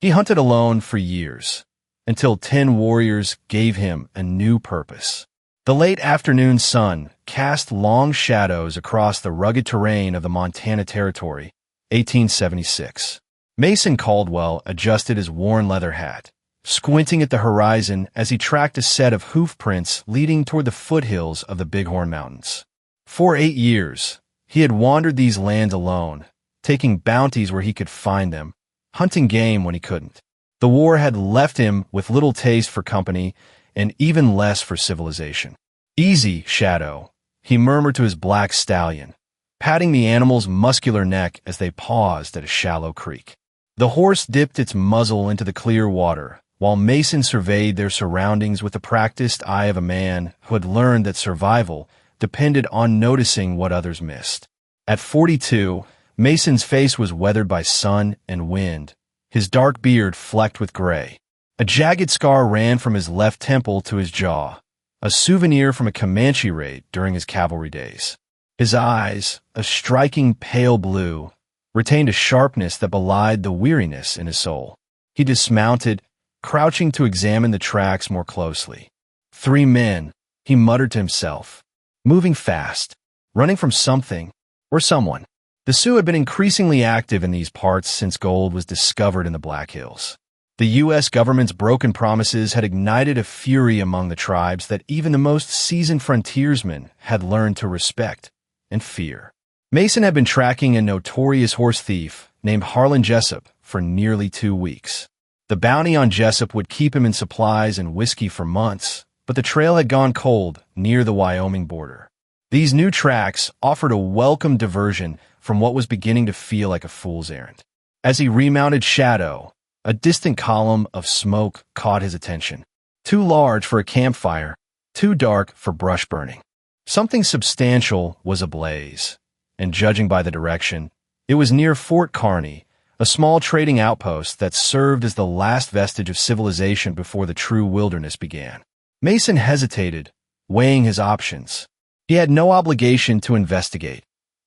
He hunted alone for years, until 10 warriors gave him a new purpose. The late afternoon sun cast long shadows across the rugged terrain of the Montana Territory, 1876. Mason Caldwell adjusted his worn leather hat, squinting at the horizon as he tracked a set of hoof prints leading toward the foothills of the Bighorn Mountains. For 8 years, he had wandered these lands alone, taking bounties where he could find them, hunting game when he couldn't. The war had left him with little taste for company and even less for civilization. "Easy, Shadow," he murmured to his black stallion, patting the animal's muscular neck as they paused at a shallow creek. The horse dipped its muzzle into the clear water, while Mason surveyed their surroundings with the practiced eye of a man who had learned that survival depended on noticing what others missed. At 42, Mason's face was weathered by sun and wind, his dark beard flecked with gray. A jagged scar ran from his left temple to his jaw, a souvenir from a Comanche raid during his cavalry days. His eyes, a striking pale blue, retained a sharpness that belied the weariness in his soul. He dismounted, crouching to examine the tracks more closely. 3 men, he muttered to himself, moving fast, running from something or someone. The Sioux had been increasingly active in these parts since gold was discovered in the Black Hills. The U.S. government's broken promises had ignited a fury among the tribes that even the most seasoned frontiersmen had learned to respect and fear. Mason had been tracking a notorious horse thief named Harlan Jessup for nearly 2 weeks. The bounty on Jessup would keep him in supplies and whiskey for months, but the trail had gone cold near the Wyoming border. These new tracks offered a welcome diversion from what was beginning to feel like a fool's errand. As he remounted Shadow, a distant column of smoke caught his attention. Too large for a campfire, too dark for brush burning. Something substantial was ablaze, and judging by the direction, it was near Fort Kearny, a small trading outpost that served as the last vestige of civilization before the true wilderness began. Mason hesitated, weighing his options. He had no obligation to investigate,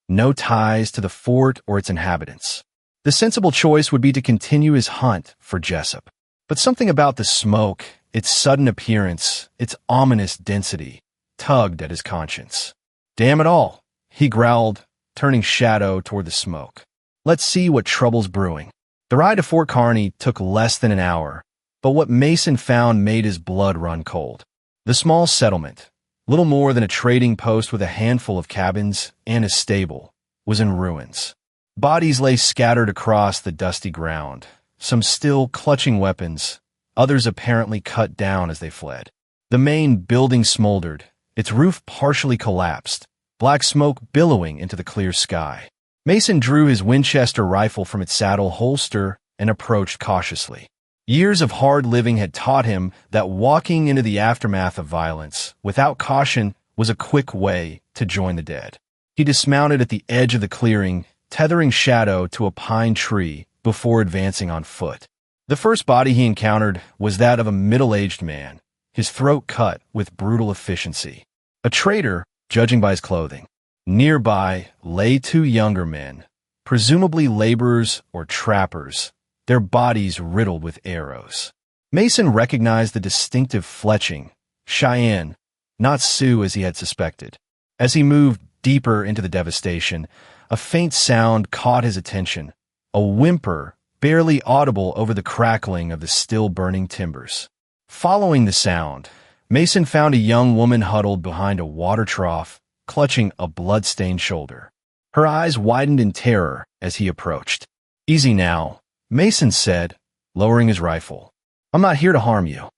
no ties to the fort or its inhabitants. The sensible choice would be to continue his hunt for Jessup. But something about the smoke, its sudden appearance, its ominous density, tugged at his conscience. "Damn it all," he growled, turning Shadow toward the smoke. "Let's see what trouble's brewing." The ride to Fort Kearny took less than an hour, but what Mason found made his blood run cold. The small settlement, little more than a trading post with a handful of cabins and a stable, was in ruins. Bodies lay scattered across the dusty ground, some still clutching weapons, others apparently cut down as they fled. The main building smoldered, its roof partially collapsed, black smoke billowing into the clear sky. Mason drew his Winchester rifle from its saddle holster and approached cautiously. Years of hard living had taught him that walking into the aftermath of violence without caution was a quick way to join the dead. He dismounted at the edge of the clearing, tethering Shadow to a pine tree before advancing on foot. The first body he encountered was that of a middle-aged man, his throat cut with brutal efficiency. A trader, judging by his clothing. Nearby lay 2 younger men, presumably laborers or trappers, their bodies riddled with arrows. Mason recognized the distinctive fletching, Cheyenne, not Sioux as he had suspected. As he moved deeper into the devastation, a faint sound caught his attention, a whimper barely audible over the crackling of the still-burning timbers. Following the sound, Mason found a young woman huddled behind a water trough, clutching a blood-stained shoulder. Her eyes widened in terror as he approached. "Easy now," Mason said, lowering his rifle. "I'm not here to harm you."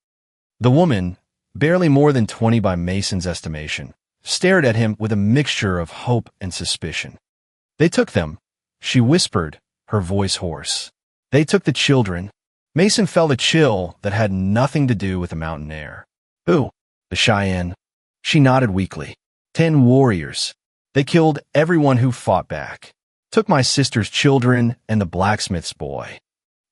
The woman, barely more than 20 by Mason's estimation, stared at him with a mixture of hope and suspicion. "They took them," she whispered, her voice hoarse. "They took the children." Mason felt a chill that had nothing to do with the mountain air. "Who?" "The Cheyenne." She nodded weakly. 10 warriors. They killed everyone who fought back. Took my sister's children and the blacksmith's boy.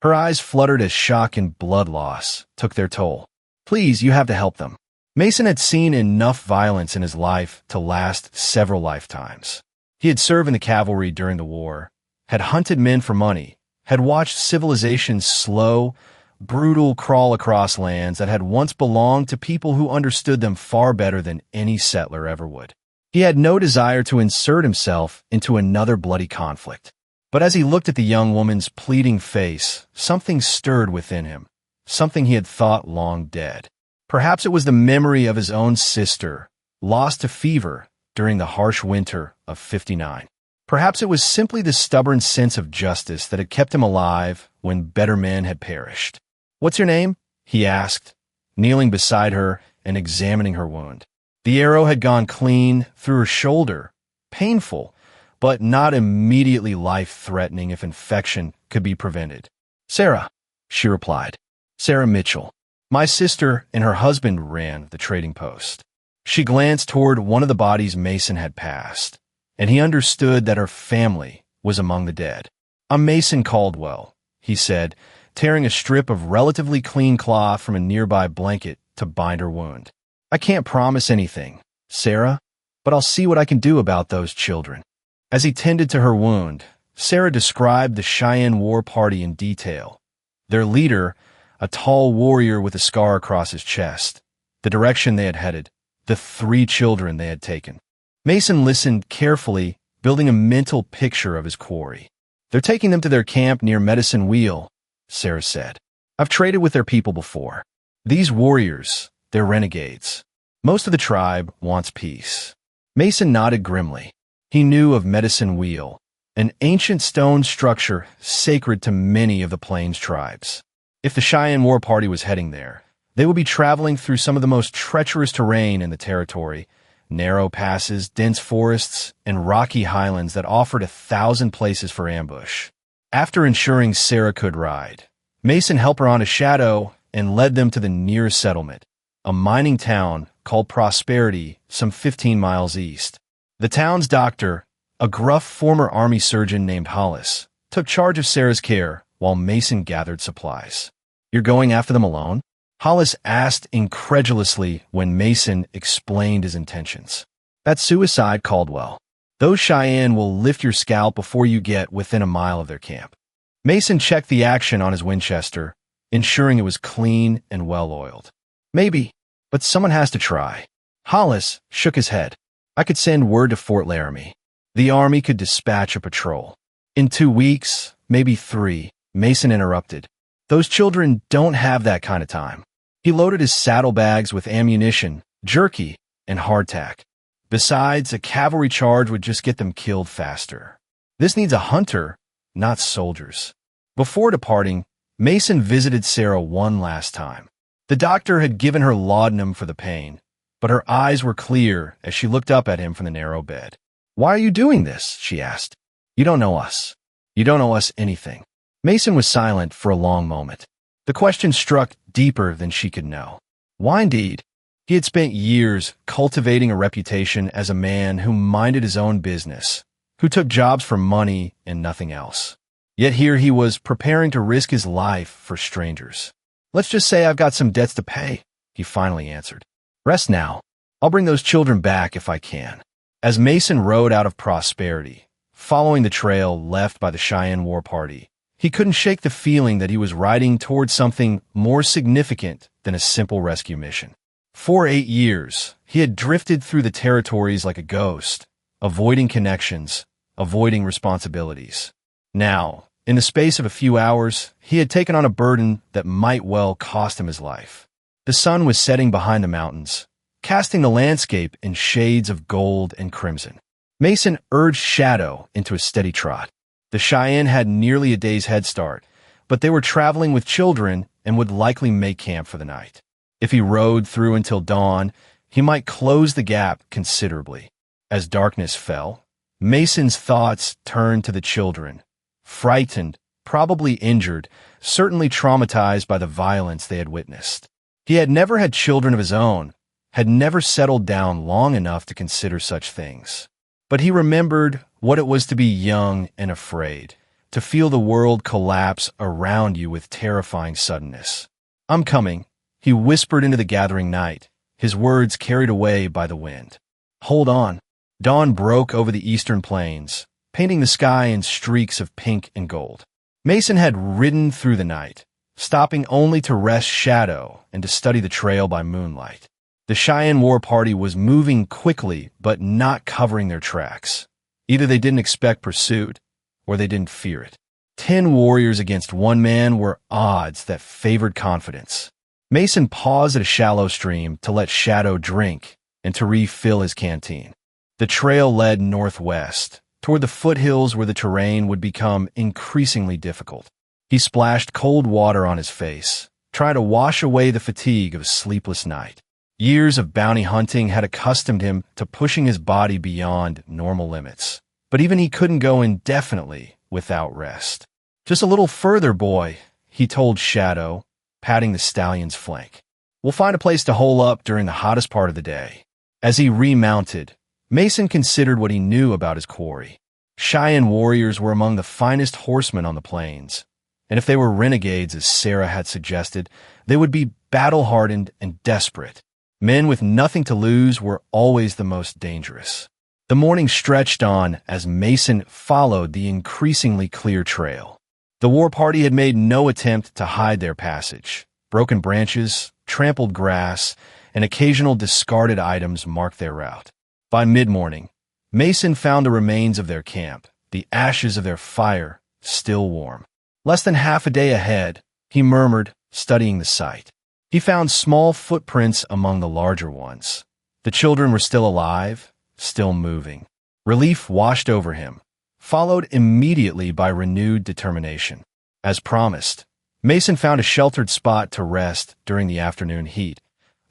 Her eyes fluttered as shock and blood loss took their toll. "Please, you have to help them." Mason had seen enough violence in his life to last several lifetimes. He had served in the cavalry during the war, had hunted men for money, had watched civilization's slow, brutal crawl across lands that had once belonged to people who understood them far better than any settler ever would. He had no desire to insert himself into another bloody conflict. But as he looked at the young woman's pleading face, something stirred within him, something he had thought long dead. Perhaps it was the memory of his own sister, lost to fever during the harsh winter of '59. Perhaps it was simply the stubborn sense of justice that had kept him alive when better men had perished. "What's your name?" he asked, kneeling beside her and examining her wound. The arrow had gone clean through her shoulder, painful, but not immediately life-threatening if infection could be prevented. "Sarah," she replied. "Sarah Mitchell. My sister and her husband ran the trading post." She glanced toward one of the bodies Mason had passed, and he understood that her family was among the dead. "I'm Mason Caldwell," he said, tearing a strip of relatively clean cloth from a nearby blanket to bind her wound. "I can't promise anything, Sarah, but I'll see what I can do about those children." As he tended to her wound, Sarah described the Cheyenne War Party in detail. Their leader, a tall warrior with a scar across his chest, the direction they had headed, the 3 children they had taken. Mason listened carefully, building a mental picture of his quarry. "They're taking them to their camp near Medicine Wheel," Sarah said. "I've traded with their people before. These warriors, they're renegades. Most of the tribe wants peace." Mason nodded grimly. He knew of Medicine Wheel, an ancient stone structure sacred to many of the Plains tribes. If the Cheyenne War Party was heading there, they would be traveling through some of the most treacherous terrain in the territory, narrow passes, dense forests, and rocky highlands that offered 1,000 places for ambush. After ensuring Sarah could ride, Mason helped her on a shadow and led them to the nearest settlement, a mining town called Prosperity, some 15 miles east. The town's doctor, a gruff former Army surgeon named Hollis, took charge of Sarah's care while Mason gathered supplies. "You're going after them alone?" Hollis asked incredulously when Mason explained his intentions. "That's suicide, Caldwell. Those Cheyenne will lift your scalp before you get within a mile of their camp." Mason checked the action on his Winchester, ensuring it was clean and well-oiled. "Maybe, but someone has to try." Hollis shook his head. "I could send word to Fort Laramie. The Army could dispatch a patrol. In 2 weeks, maybe 3, Mason interrupted. "Those children don't have that kind of time." He loaded his saddlebags with ammunition, jerky, and hardtack. Besides, a cavalry charge would just get them killed faster. This needs a hunter, not soldiers. Before departing, Mason visited Sarah one last time. The doctor had given her laudanum for the pain, but her eyes were clear as she looked up at him from the narrow bed. "Why are you doing this?" she asked. "You don't know us. You don't know us anything." Mason was silent for a long moment. The question struck deeper than she could know. Why indeed? He had spent years cultivating a reputation as a man who minded his own business, who took jobs for money and nothing else. Yet here he was preparing to risk his life for strangers. "Let's just say I've got some debts to pay," he finally answered. "Rest now. I'll bring those children back if I can." As Mason rode out of Prosperity, following the trail left by the Cheyenne War Party, he couldn't shake the feeling that he was riding towards something more significant than a simple rescue mission. For 8 years, he had drifted through the territories like a ghost, avoiding connections, avoiding responsibilities. Now, in the space of a few hours, he had taken on a burden that might well cost him his life. The sun was setting behind the mountains, casting the landscape in shades of gold and crimson. Mason urged Shadow into a steady trot. The Cheyenne had nearly a day's head start, but they were traveling with children and would likely make camp for the night. If he rode through until dawn, he might close the gap considerably. As darkness fell, Mason's thoughts turned to the children, frightened, probably injured, certainly traumatized by the violence they had witnessed. He had never had children of his own, had never settled down long enough to consider such things. But he remembered what it was to be young and afraid, to feel the world collapse around you with terrifying suddenness. "I'm coming," he whispered into the gathering night, his words carried away by the wind. "Hold on." Dawn broke over the eastern plains, painting the sky in streaks of pink and gold. Mason had ridden through the night, stopping only to rest Shadow and to study the trail by moonlight. The Cheyenne war party was moving quickly but not covering their tracks. Either they didn't expect pursuit, or they didn't fear it. 10 warriors against 1 man were odds that favored confidence. Mason paused at a shallow stream to let Shadow drink and to refill his canteen. The trail led northwest, toward the foothills where the terrain would become increasingly difficult. He splashed cold water on his face, trying to wash away the fatigue of a sleepless night. Years of bounty hunting had accustomed him to pushing his body beyond normal limits, but even he couldn't go indefinitely without rest. "Just a little further, boy," he told Shadow, patting the stallion's flank. "We'll find a place to hole up during the hottest part of the day." As he remounted, Mason considered what he knew about his quarry. Cheyenne warriors were among the finest horsemen on the plains, and if they were renegades, as Sarah had suggested, they would be battle-hardened and desperate. Men with nothing to lose were always the most dangerous. The morning stretched on as Mason followed the increasingly clear trail. The war party had made no attempt to hide their passage. Broken branches, trampled grass, and occasional discarded items marked their route. By mid-morning, Mason found the remains of their camp, the ashes of their fire still warm. Less than half a day ahead, he murmured, studying the site. He found small footprints among the larger ones. The children were still alive, still moving. Relief washed over him, followed immediately by renewed determination. As promised, Mason found a sheltered spot to rest during the afternoon heat,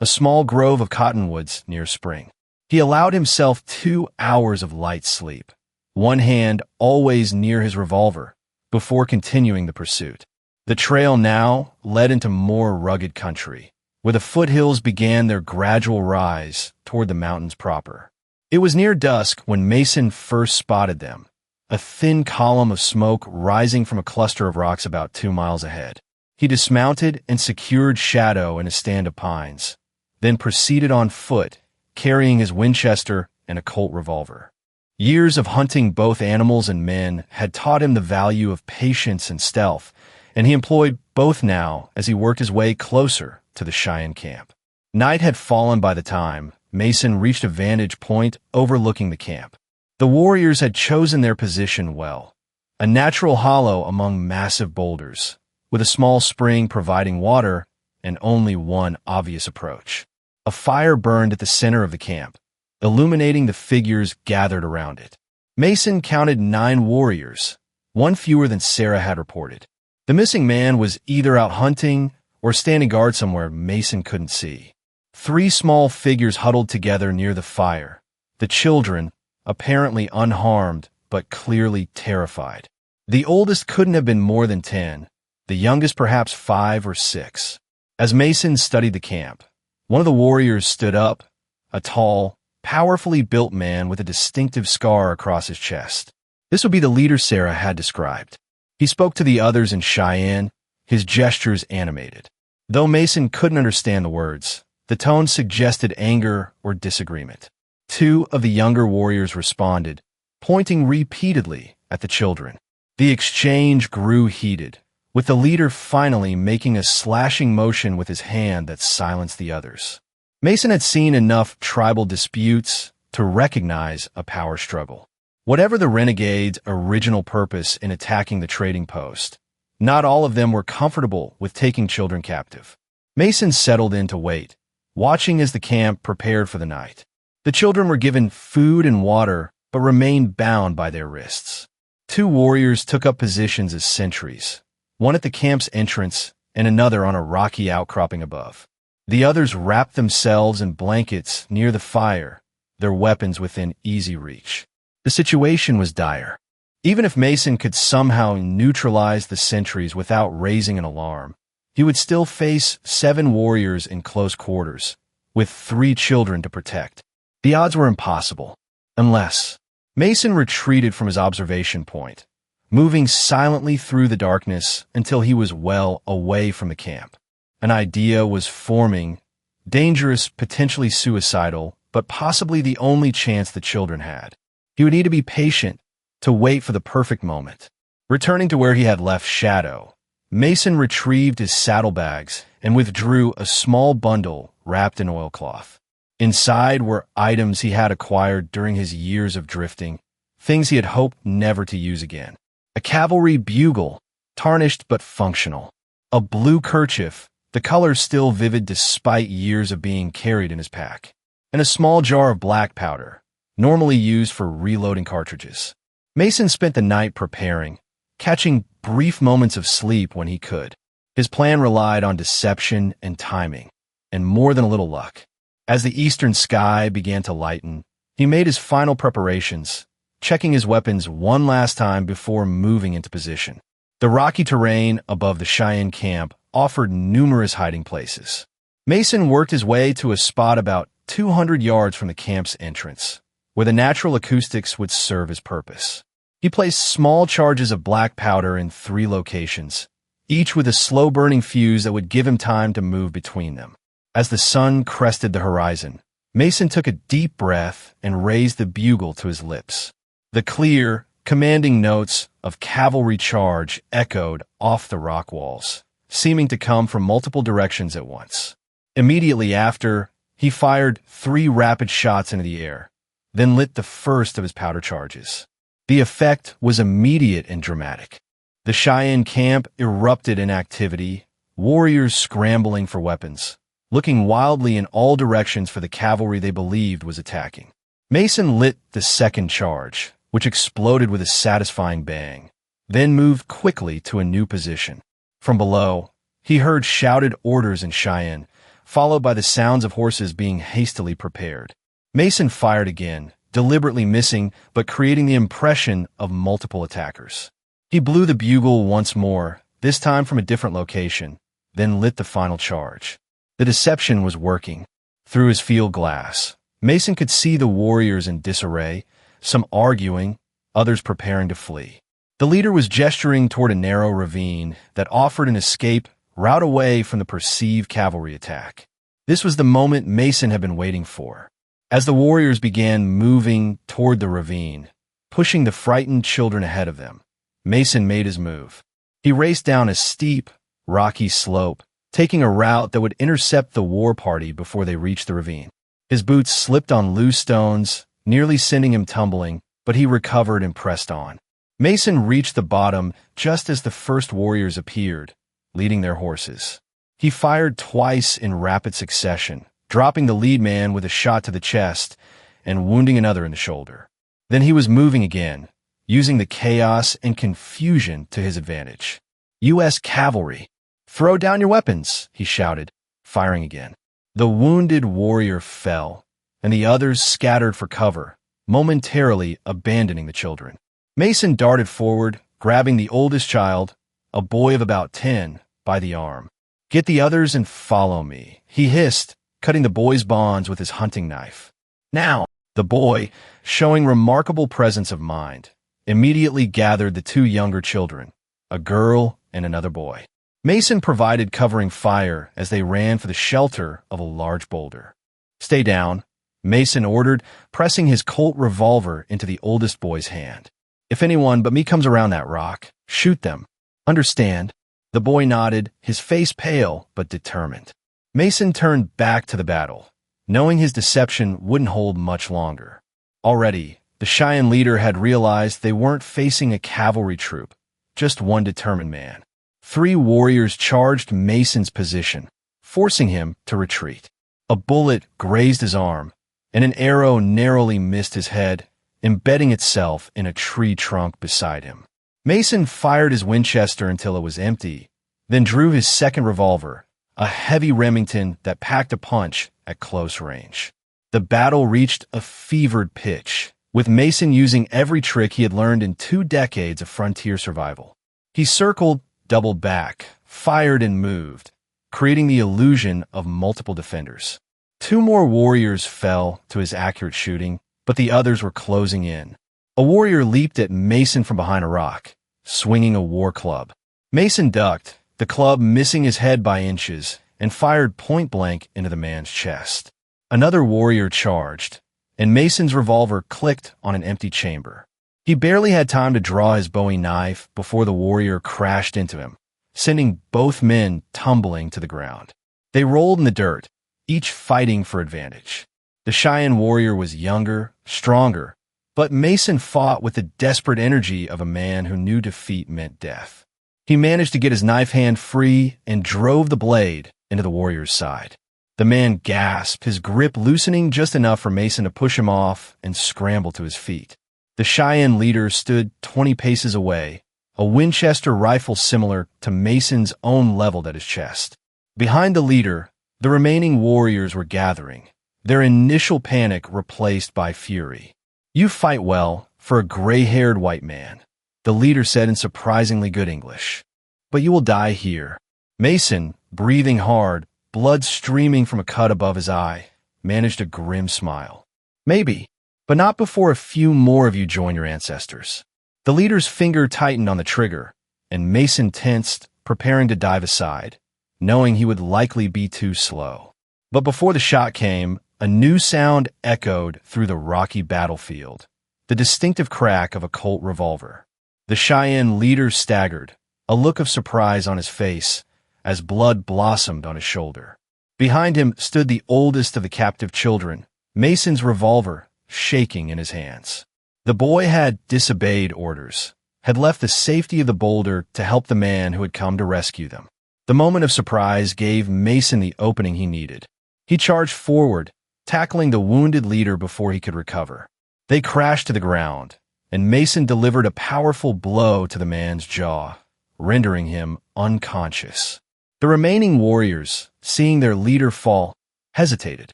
a small grove of cottonwoods near spring. He allowed himself 2 hours of light sleep, one hand always near his revolver, before continuing the pursuit. The trail now led into more rugged country, where the foothills began their gradual rise toward the mountains proper. It was near dusk when Mason first spotted them, a thin column of smoke rising from a cluster of rocks about 2 miles ahead. He dismounted and secured Shadow in a stand of pines, then proceeded on foot, carrying his Winchester and a Colt revolver. Years of hunting both animals and men had taught him the value of patience and stealth, and he employed both now as he worked his way closer to the Cheyenne camp. Night had fallen by the time Mason reached a vantage point overlooking the camp. The warriors had chosen their position well, a natural hollow among massive boulders, with a small spring providing water and only one obvious approach. A fire burned at the center of the camp, illuminating the figures gathered around it. Mason counted 9 warriors, one fewer than Sarah had reported. The missing man was either out hunting or standing guard somewhere Mason couldn't see. 3 small figures huddled together near the fire, the children apparently unharmed but clearly terrified. The oldest couldn't have been more than 10, the youngest perhaps 5 or 6. As Mason studied the camp, one of the warriors stood up, a tall, powerfully built man with a distinctive scar across his chest. This would be the leader Sarah had described. He spoke to the others in Cheyenne, his gestures animated. Though Mason couldn't understand the words, the tone suggested anger or disagreement. 2 of the younger warriors responded, pointing repeatedly at the children. The exchange grew heated, with the leader finally making a slashing motion with his hand that silenced the others. Mason had seen enough tribal disputes to recognize a power struggle. Whatever the renegades' original purpose in attacking the trading post, not all of them were comfortable with taking children captive. Mason settled in to wait, watching as the camp prepared for the night. The children were given food and water, but remained bound by their wrists. 2 warriors took up positions as sentries, one at the camp's entrance and another on a rocky outcropping above. The others wrapped themselves in blankets near the fire, their weapons within easy reach. The situation was dire. Even if Mason could somehow neutralize the sentries without raising an alarm, he would still face 7 warriors in close quarters, with 3 children to protect. The odds were impossible, unless Mason retreated from his observation point, moving silently through the darkness until he was well away from the camp. An idea was forming, dangerous, potentially suicidal, but possibly the only chance the children had. He would need to be patient, to wait for the perfect moment. Returning to where he had left Shadow, Mason retrieved his saddlebags and withdrew a small bundle wrapped in oilcloth. Inside were items he had acquired during his years of drifting, things he had hoped never to use again. A cavalry bugle, tarnished but functional. A blue kerchief, the color still vivid despite years of being carried in his pack. And a small jar of black powder, normally used for reloading cartridges. Mason spent the night preparing, catching brief moments of sleep when he could. His plan relied on deception and timing, and more than a little luck. As the eastern sky began to lighten, he made his final preparations, checking his weapons one last time before moving into position. The rocky terrain above the Cheyenne camp offered numerous hiding places. Mason worked his way to a spot about 200 yards from the camp's entrance, where the natural acoustics would serve his purpose. He placed small charges of black powder in 3 locations, each with a slow-burning fuse that would give him time to move between them. As the sun crested the horizon, Mason took a deep breath and raised the bugle to his lips. The clear, commanding notes of cavalry charge echoed off the rock walls, seeming to come from multiple directions at once. Immediately after, he fired 3 rapid shots into the air, then lit the first of his powder charges. The effect was immediate and dramatic. The Cheyenne camp erupted in activity, warriors scrambling for weapons, looking wildly in all directions for the cavalry they believed was attacking. Mason lit the second charge, which exploded with a satisfying bang, then moved quickly to a new position. From below, he heard shouted orders in Cheyenne, followed by the sounds of horses being hastily prepared. Mason fired again, deliberately missing but creating the impression of multiple attackers. He blew the bugle once more, this time from a different location, then lit the final charge. The deception was working. Through his field glass, Mason could see the warriors in disarray, some arguing, others preparing to flee. The leader was gesturing toward a narrow ravine that offered an escape route away from the perceived cavalry attack. This was the moment Mason had been waiting for. As the warriors began moving toward the ravine, pushing the frightened children ahead of them, Mason made his move. He raced down a steep, rocky slope, taking a route that would intercept the war party before they reached the ravine. His boots slipped on loose stones, nearly sending him tumbling, but he recovered and pressed on. Mason reached the bottom just as the first warriors appeared, leading their horses. He fired twice in rapid succession, dropping the lead man with a shot to the chest and wounding another in the shoulder. Then he was moving again, using the chaos and confusion to his advantage. U.S. cavalry! "Throw down your weapons," he shouted, firing again. The wounded warrior fell, and the others scattered for cover, momentarily abandoning the children. Mason darted forward, grabbing the oldest child, a boy of about 10, by the arm. "Get the others and follow me," he hissed, cutting the boy's bonds with his hunting knife. "Now!" The boy, showing remarkable presence of mind, immediately gathered the 2 younger children, a girl and another boy. Mason provided covering fire as they ran for the shelter of a large boulder. "Stay down," Mason ordered, pressing his Colt revolver into the oldest boy's hand. "If anyone but me comes around that rock, shoot them. Understand?" The boy nodded, his face pale but determined. Mason turned back to the battle, knowing his deception wouldn't hold much longer. Already, the Cheyenne leader had realized they weren't facing a cavalry troop, just one determined man. 3 warriors charged Mason's position, forcing him to retreat. A bullet grazed his arm, and an arrow narrowly missed his head, embedding itself in a tree trunk beside him. Mason fired his Winchester until it was empty, then drew his second revolver, a heavy Remington that packed a punch at close range. The battle reached a fevered pitch, with Mason using every trick he had learned in 2 decades of frontier survival. He circled, doubled back, fired and moved, creating the illusion of multiple defenders. 2 more warriors fell to his accurate shooting, but the others were closing in. A warrior leaped at Mason from behind a rock, swinging a war club. Mason ducked, the club missing his head by inches, and fired point-blank into the man's chest. Another warrior charged, and Mason's revolver clicked on an empty chamber. He barely had time to draw his Bowie knife before the warrior crashed into him, sending both men tumbling to the ground. They rolled in the dirt, each fighting for advantage. The Cheyenne warrior was younger, stronger, but Mason fought with the desperate energy of a man who knew defeat meant death. He managed to get his knife hand free and drove the blade into the warrior's side. The man gasped, his grip loosening just enough for Mason to push him off and scramble to his feet. The Cheyenne leader stood 20 paces away, a Winchester rifle similar to Mason's own leveled at his chest. Behind the leader, the remaining warriors were gathering, their initial panic replaced by fury. "You fight well for a gray-haired white man," the leader said in surprisingly good English. "But you will die here." Mason, breathing hard, blood streaming from a cut above his eye, managed a grim smile. "Maybe, but not before a few more of you join your ancestors." The leader's finger tightened on the trigger, and Mason tensed, preparing to dive aside, knowing he would likely be too slow. But before the shot came, a new sound echoed through the rocky battlefield, the distinctive crack of a Colt revolver. The Cheyenne leader staggered, a look of surprise on his face, as blood blossomed on his shoulder. Behind him stood the oldest of the captive children, Mason's revolver shaking in his hands. The boy had disobeyed orders, had left the safety of the boulder to help the man who had come to rescue them. The moment of surprise gave Mason the opening he needed. He charged forward, tackling the wounded leader before he could recover. They crashed to the ground, and Mason delivered a powerful blow to the man's jaw, rendering him unconscious. The remaining warriors, seeing their leader fall, hesitated.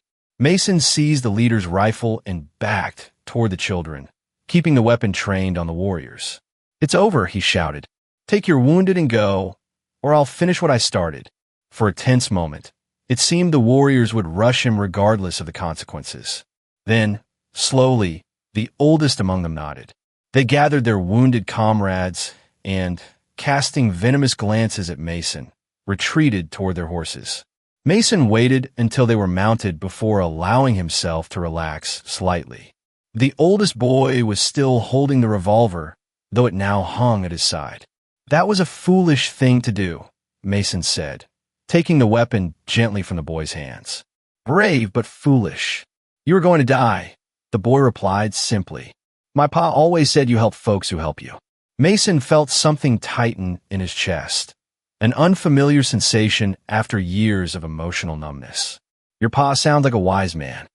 Mason seized the leader's rifle and backed toward the children, keeping the weapon trained on the warriors. "It's over," he shouted. "Take your wounded and go, or I'll finish what I started." For a tense moment, it seemed the warriors would rush him regardless of the consequences. Then, slowly, the oldest among them nodded. They gathered their wounded comrades and, casting venomous glances at Mason, retreated toward their horses. Mason waited until they were mounted before allowing himself to relax slightly. The oldest boy was still holding the revolver, though it now hung at his side. "That was a foolish thing to do," Mason said, taking the weapon gently from the boy's hands. "Brave, but foolish. You were going to die," the boy replied simply. "My pa always said you help folks who help you." Mason felt something tighten in his chest, an unfamiliar sensation after years of emotional numbness. "Your pa sounds like a wise man."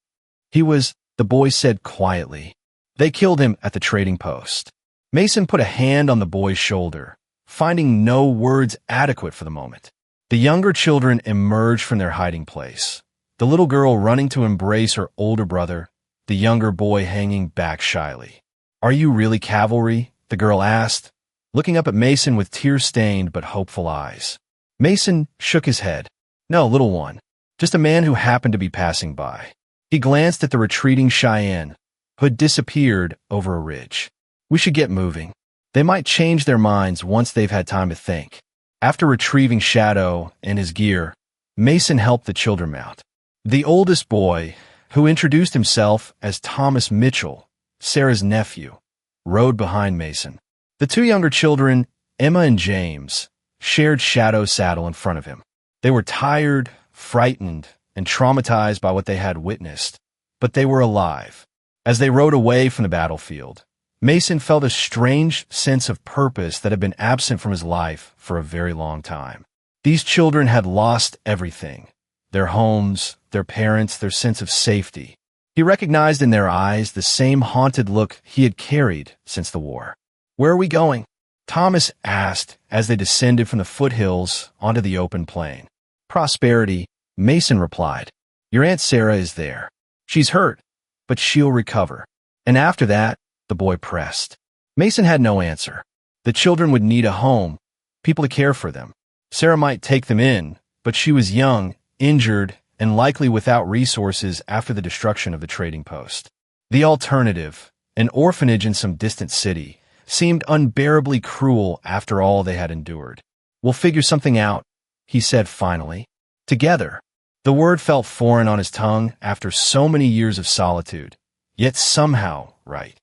"He was," the boy said quietly. "They killed him at the trading post." Mason put a hand on the boy's shoulder, finding no words adequate for the moment. The younger children emerged from their hiding place, the little girl running to embrace her older brother, the younger boy hanging back shyly. "Are you really cavalry?" the girl asked, looking up at Mason with tear-stained but hopeful eyes. Mason shook his head. "No, little one, just a man who happened to be passing by." He glanced at the retreating Cheyenne, who had disappeared over a ridge. "We should get moving. They might change their minds once they've had time to think." After retrieving Shadow and his gear, Mason helped the children mount. The oldest boy, who introduced himself as Thomas Mitchell, Sarah's nephew, rode behind Mason. The two younger children, Emma and James, shared Shadow's saddle in front of him. They were tired, frightened, and traumatized by what they had witnessed, but they were alive. As they rode away from the battlefield, Mason felt a strange sense of purpose that had been absent from his life for a very long time. These children had lost everything: their homes, their parents, their sense of safety. He recognized in their eyes the same haunted look he had carried since the war. "Where are we going?" Thomas asked as they descended from the foothills onto the open plain. "Prosperity," Mason replied. "Your Aunt Sarah is there. She's hurt, but she'll recover." And after that, the boy pressed. Mason had no answer. The children would need a home, people to care for them. Sarah might take them in, but she was young, injured, and likely without resources after the destruction of the trading post. The alternative, an orphanage in some distant city, seemed unbearably cruel after all they had endured. "We'll figure something out," he said finally. "Together." The word felt foreign on his tongue after so many years of solitude, yet somehow right.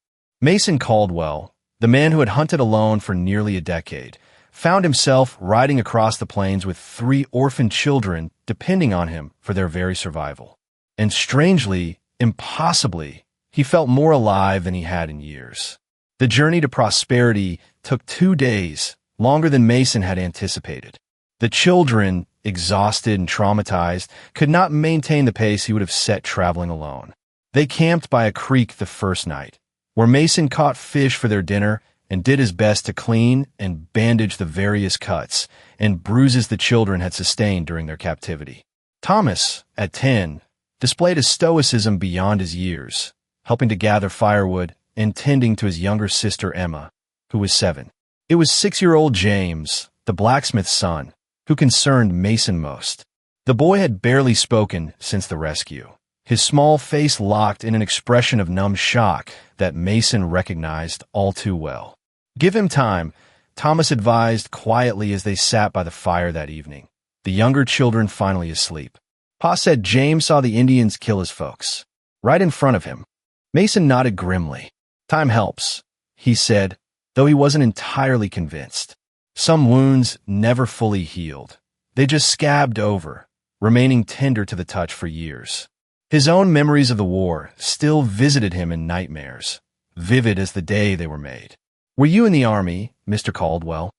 Mason Caldwell, The man who had hunted alone for nearly a decade found himself riding across the plains with 3 orphaned children depending on him for their very survival. And strangely, impossibly, he felt more alive than he had in years. The journey to prosperity took 2 days, longer than Mason had anticipated. The children, exhausted and traumatized, could not maintain the pace he would have set traveling alone. They camped by a creek the first night, where Mason caught fish for their dinner and did his best to clean and bandage the various cuts and bruises the children had sustained during their captivity. Thomas, at 10, displayed a stoicism beyond his years, helping to gather firewood and tending to his younger sister Emma, who was 7. It was 6-year-old James, the blacksmith's son, who concerned Mason most. The boy had barely spoken since the rescue, his small face locked in an expression of numb shock that Mason recognized all too well. "Give him time," Thomas advised quietly as they sat by the fire that evening, the younger children finally asleep. Pa said James saw the Indians kill his folks, right in front of him. Mason nodded grimly. "Time helps," he said, though he wasn't entirely convinced. Some wounds never fully healed. They just scabbed over, remaining tender to the touch for years. His own memories of the war still visited him in nightmares, vivid as the day they were made. "Were you in the army, Mr. Caldwell?"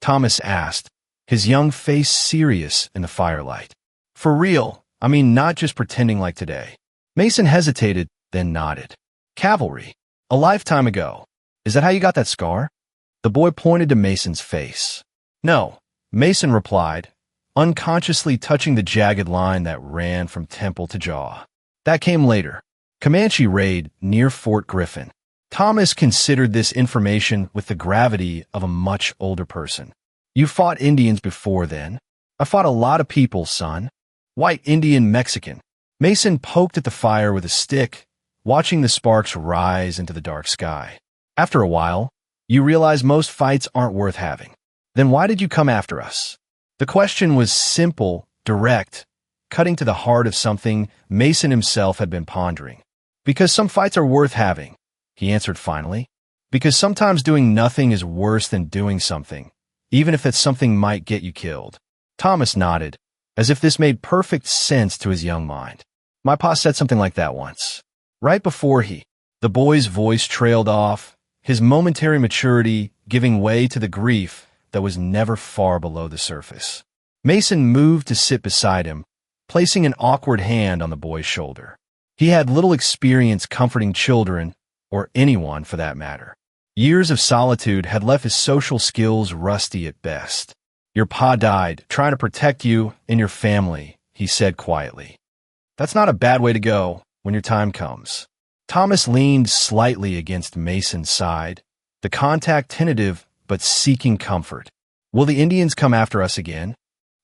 Thomas asked, his young face serious in the firelight. "For real, I mean not just pretending like today." Mason hesitated, then nodded. "Cavalry. A lifetime ago. Is that how you got that scar?" The boy pointed to Mason's face. "No," Mason replied, unconsciously touching the jagged line that ran from temple to jaw. "That came later. Comanche raid near Fort Griffin." Thomas considered this information with the gravity of a much older person. "You fought Indians before then?" "I fought a lot of people, son. White, Indian, Mexican." Mason poked at the fire with a stick, watching the sparks rise into the dark sky. "After a while, you realize most fights aren't worth having. Then why did you come after us?" The question was simple, direct, cutting to the heart of something Mason himself had been pondering. "Because some fights are worth having," he answered finally. "Because sometimes doing nothing is worse than doing something, even if that something might get you killed." Thomas nodded, as if this made perfect sense to his young mind. "My pa said something like that once." Right before the boy's voice trailed off, his momentary maturity giving way to the grief that was never far below the surface. Mason moved to sit beside him, placing an awkward hand on the boy's shoulder. He had little experience comforting children, or anyone for that matter. Years of solitude had left his social skills rusty at best. "Your pa died trying to protect you and your family," he said quietly. "That's not a bad way to go when your time comes." Thomas leaned slightly against Mason's side, the contact tentative but seeking comfort. "Will the Indians come after us again?"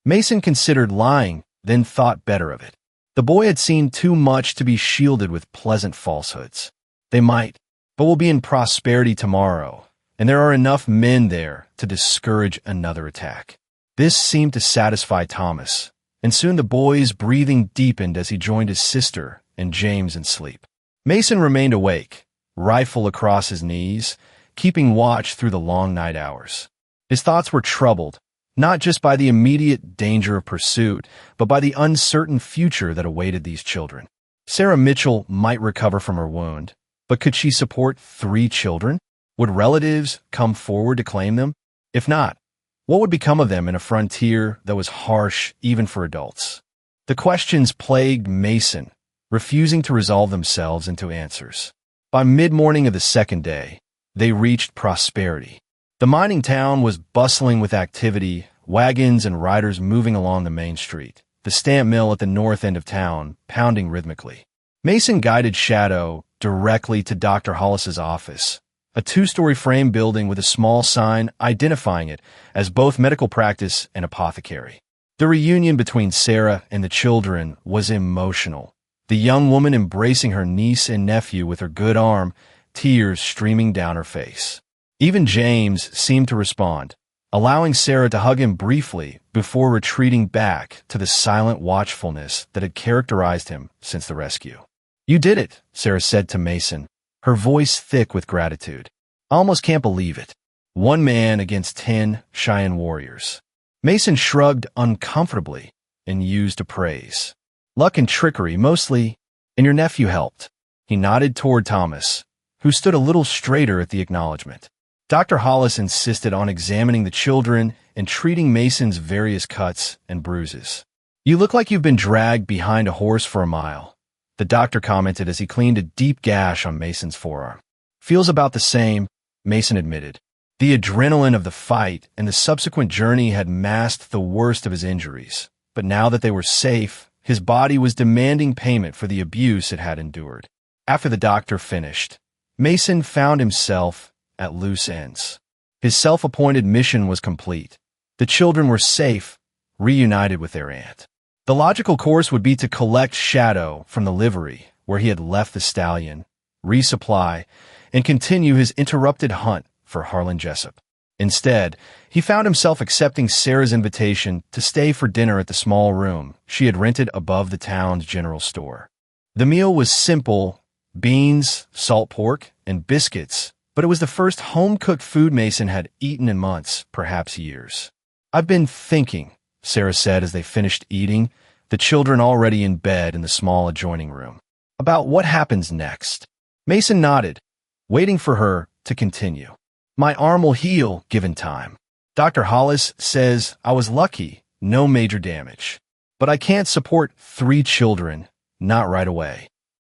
Mason considered lying, then thought better of it. The boy had seen too much to be shielded with pleasant falsehoods. "They might, but we'll be in prosperity tomorrow, and there are enough men there to discourage another attack." This seemed to satisfy Thomas, and soon the boy's breathing deepened as he joined his sister and James in sleep. Mason remained awake, rifle across his knees, keeping watch through the long night hours. His thoughts were troubled, not just by the immediate danger of pursuit, but by the uncertain future that awaited these children. Sarah Mitchell might recover from her wound, but could she support 3 children? Would relatives come forward to claim them? If not, what would become of them in a frontier that was harsh even for adults? The questions plagued Mason, refusing to resolve themselves into answers. By mid-morning of the second day, they reached prosperity. The mining town was bustling with activity, wagons and riders moving along the main street, the stamp mill at the north end of town pounding rhythmically. Mason guided Shadow directly to Dr. Hollis's office, a 2-story frame building with a small sign identifying it as both medical practice and apothecary. The reunion between Sarah and the children was emotional, the young woman embracing her niece and nephew with her good arm, tears streaming down her face. Even James seemed to respond, allowing Sarah to hug him briefly before retreating back to the silent watchfulness that had characterized him since the rescue. "You did it," Sarah said to Mason, her voice thick with gratitude. I almost can't believe it. One man against 10 Cheyenne warriors. Mason shrugged uncomfortably and used a praise. Luck and trickery, mostly, and your nephew helped. He nodded toward Thomas, who stood a little straighter at the acknowledgement. Dr. Hollis insisted on examining the children and treating Mason's various cuts and bruises. You look like you've been dragged behind a horse for a mile, the doctor commented as he cleaned a deep gash on Mason's forearm. Feels about the same, Mason admitted. The adrenaline of the fight and the subsequent journey had masked the worst of his injuries, but now that they were safe, his body was demanding payment for the abuse it had endured. After the doctor finished, Mason found himself at loose ends. His self-appointed mission was complete. The children were safe, reunited with their aunt. The logical course would be to collect Shadow from the livery where he had left the stallion, resupply, and continue his interrupted hunt for Harlan Jessup. Instead, he found himself accepting Sarah's invitation to stay for dinner at the small room she had rented above the town's general store. The meal was simple: beans, salt pork, and biscuits, but it was the first home-cooked food Mason had eaten in months, perhaps years. I've been thinking, Sarah said as they finished eating, the children already in bed in the small adjoining room, about what happens next. Mason nodded, waiting for her to continue. My arm will heal given time. Dr. Hollis says I was lucky, no major damage. But I can't support 3 children, not right away.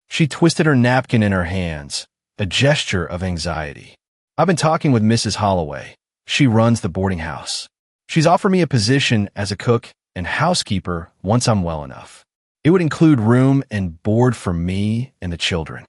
She twisted her napkin in her hands, a gesture of anxiety. I've been talking with Mrs. Holloway. She runs the boarding house. She's offered me a position as a cook and housekeeper once I'm well enough. It would include room and board for me and the children.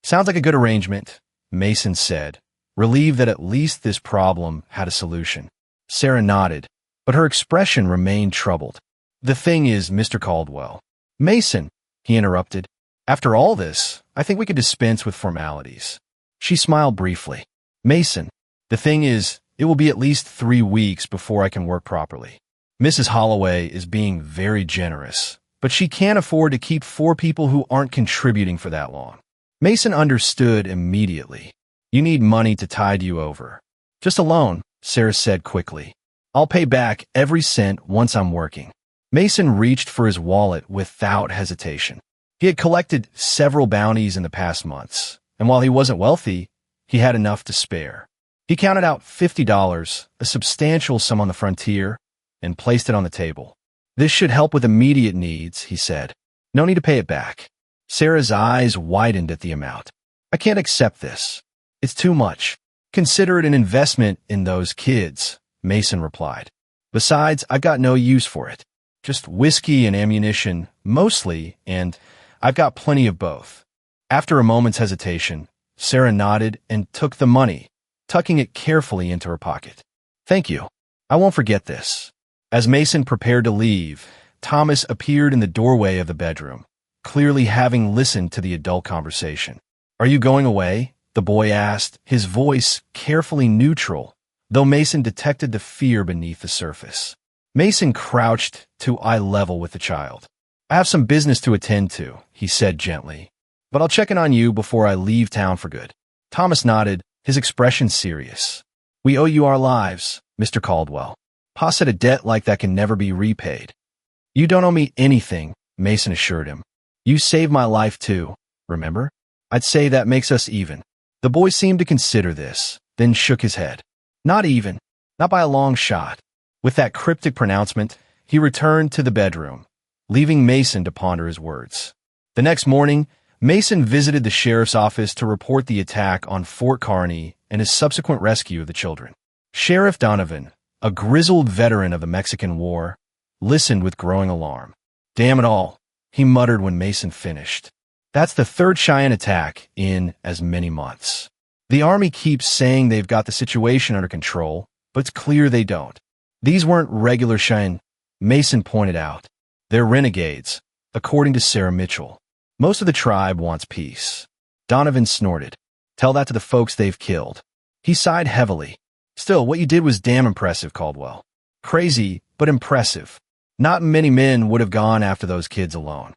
Sounds like a good arrangement, Mason said, relieved that at least this problem had a solution. Sarah nodded, but her expression remained troubled. The thing is, Mr. Caldwell. Mason, he interrupted. After all this, I think we could dispense with formalities. She smiled briefly. Mason, the thing is, it will be at least 3 weeks before I can work properly. Mrs. Holloway is being very generous, but she can't afford to keep 4 people who aren't contributing for that long. Mason understood immediately. You need money to tide you over. Just a loan, Sarah said quickly. I'll pay back every cent once I'm working. Mason reached for his wallet without hesitation. He had collected several bounties in the past months, and while he wasn't wealthy, he had enough to spare. He counted out $50, a substantial sum on the frontier, and placed it on the table. This should help with immediate needs, he said. No need to pay it back. Sarah's eyes widened at the amount. I can't accept this. It's too much. Consider it an investment in those kids, Mason replied. Besides, I've got no use for it. Just whiskey and ammunition, mostly, and I've got plenty of both. After a moment's hesitation, Sarah nodded and took the money, tucking it carefully into her pocket. Thank you. I won't forget this. As Mason prepared to leave, Thomas appeared in the doorway of the bedroom, clearly having listened to the adult conversation. Are you going away? The boy asked, his voice carefully neutral, though Mason detected the fear beneath the surface. Mason crouched to eye level with the child. I have some business to attend to, he said gently, but I'll check in on you before I leave town for good. Thomas nodded, his expression serious. We owe you our lives, Mr. Caldwell. Pa said a debt like that can never be repaid. You don't owe me anything, Mason assured him. You saved my life too, remember? I'd say that makes us even. The boy seemed to consider this, then shook his head. Not even. Not by a long shot. With that cryptic pronouncement, he returned to the bedroom, leaving Mason to ponder his words. The next morning, Mason visited the sheriff's office to report the attack on Fort Kearney and his subsequent rescue of the children. Sheriff Donovan, a grizzled veteran of the Mexican War, listened with growing alarm. Damn it all, he muttered when Mason finished. That's the 3rd Cheyenne attack in as many months. The Army keeps saying they've got the situation under control, but it's clear they don't. These weren't regular Cheyenne, Mason pointed out. They're renegades, according to Sarah Mitchell. Most of the tribe wants peace. Donovan snorted. Tell that to the folks they've killed. He sighed heavily. Still, what you did was damn impressive, Caldwell. Crazy, but impressive. Not many men would have gone after those kids alone.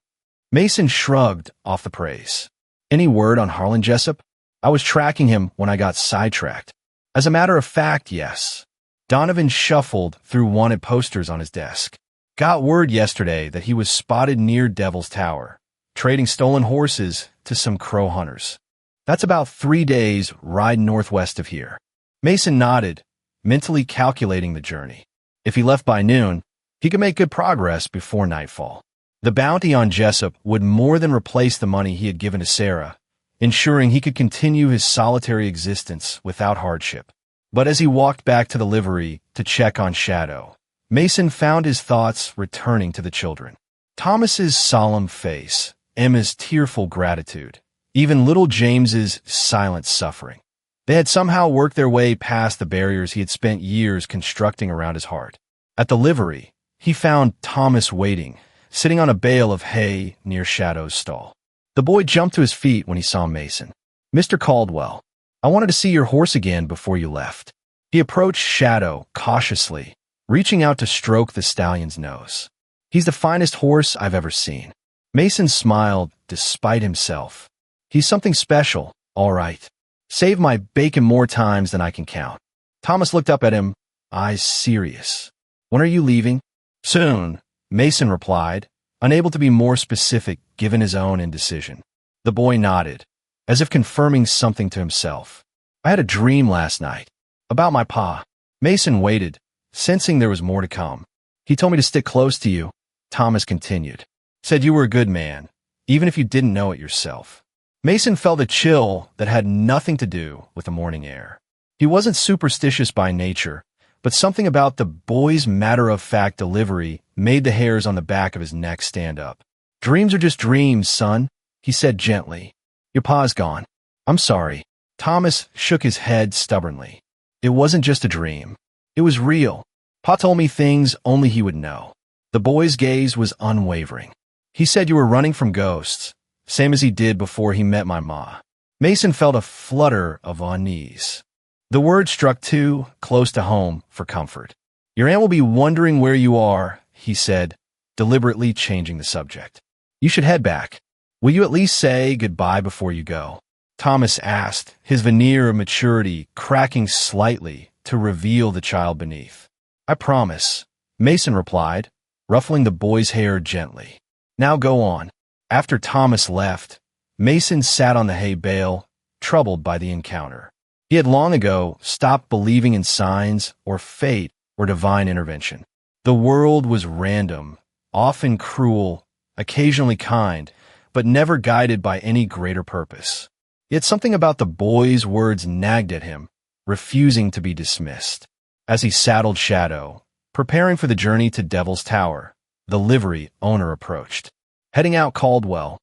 Mason shrugged off the praise. Any word on Harlan Jessup? I was tracking him when I got sidetracked. As a matter of fact, yes. Donovan shuffled through wanted posters on his desk. Got word yesterday that he was spotted near Devil's Tower, trading stolen horses to some crow hunters. That's about 3 days ride northwest of here. Mason nodded, mentally calculating the journey. If he left by noon, he could make good progress before nightfall. The bounty on Jessup would more than replace the money he had given to Sarah, ensuring he could continue his solitary existence without hardship. But as he walked back to the livery to check on Shadow, Mason found his thoughts returning to the children. Thomas's solemn face, Emma's tearful gratitude, even little James's silent suffering. They had somehow worked their way past the barriers he had spent years constructing around his heart. At the livery, he found Thomas waiting, sitting on a bale of hay near Shadow's stall. The boy jumped to his feet when he saw Mason. "Mr. Caldwell, I wanted to see your horse again before you left." He approached Shadow cautiously, reaching out to stroke the stallion's nose. "He's the finest horse I've ever seen." Mason smiled despite himself. "He's something special, all right. Saved my bacon more times than I can count." Thomas looked up at him, eyes serious. "When are you leaving?" "Soon," Mason replied, unable to be more specific given his own indecision. The boy nodded, as if confirming something to himself. "I had a dream last night. About my pa." Mason waited, sensing there was more to come. "He told me to stick close to you," Thomas continued. "Said you were a good man, even if you didn't know it yourself." Mason felt a chill that had nothing to do with the morning air. He wasn't superstitious by nature, but something about the boy's matter-of-fact delivery made the hairs on the back of his neck stand up. "Dreams are just dreams, son," he said gently. "Your pa's gone. I'm sorry." Thomas shook his head stubbornly. "It wasn't just a dream. It was real. Pa told me things only he would know." The boy's gaze was unwavering. "He said you were running from ghosts, same as he did before he met my ma." Mason felt a flutter of unease. The word struck too close to home for comfort. "Your aunt will be wondering where you are," he said, deliberately changing the subject. "You should head back. Will you at least say goodbye before you go?" Thomas asked, his veneer of maturity cracking slightly to reveal the child beneath. "I promise," Mason replied, ruffling the boy's hair gently. "Now go on." After Thomas left, Mason sat on the hay bale, troubled by the encounter. He had long ago stopped believing in signs or fate or divine intervention. The world was random, often cruel, occasionally kind, but never guided by any greater purpose. Yet something about the boy's words nagged at him, refusing to be dismissed. As he saddled Shadow, preparing for the journey to Devil's Tower, the livery owner approached. "Heading out, Caldwell."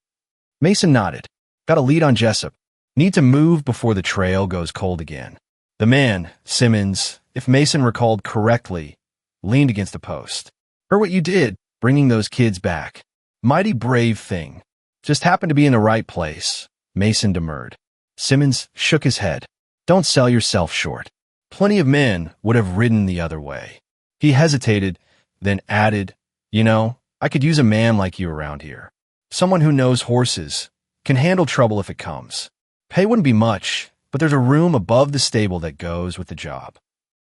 Mason nodded. "Got a lead on Jessup. Need to move before the trail goes cold again." The man, Simmons, if Mason recalled correctly, leaned against a post. "Heard what you did, bringing those kids back. Mighty brave thing. Just happened to be in the right place," Mason demurred. Simmons shook his head. "Don't sell yourself short. Plenty of men would have ridden the other way." He hesitated, then added, "You know, I could use a man like you around here. Someone who knows horses, can handle trouble if it comes. Pay wouldn't be much, but there's a room above the stable that goes with the job."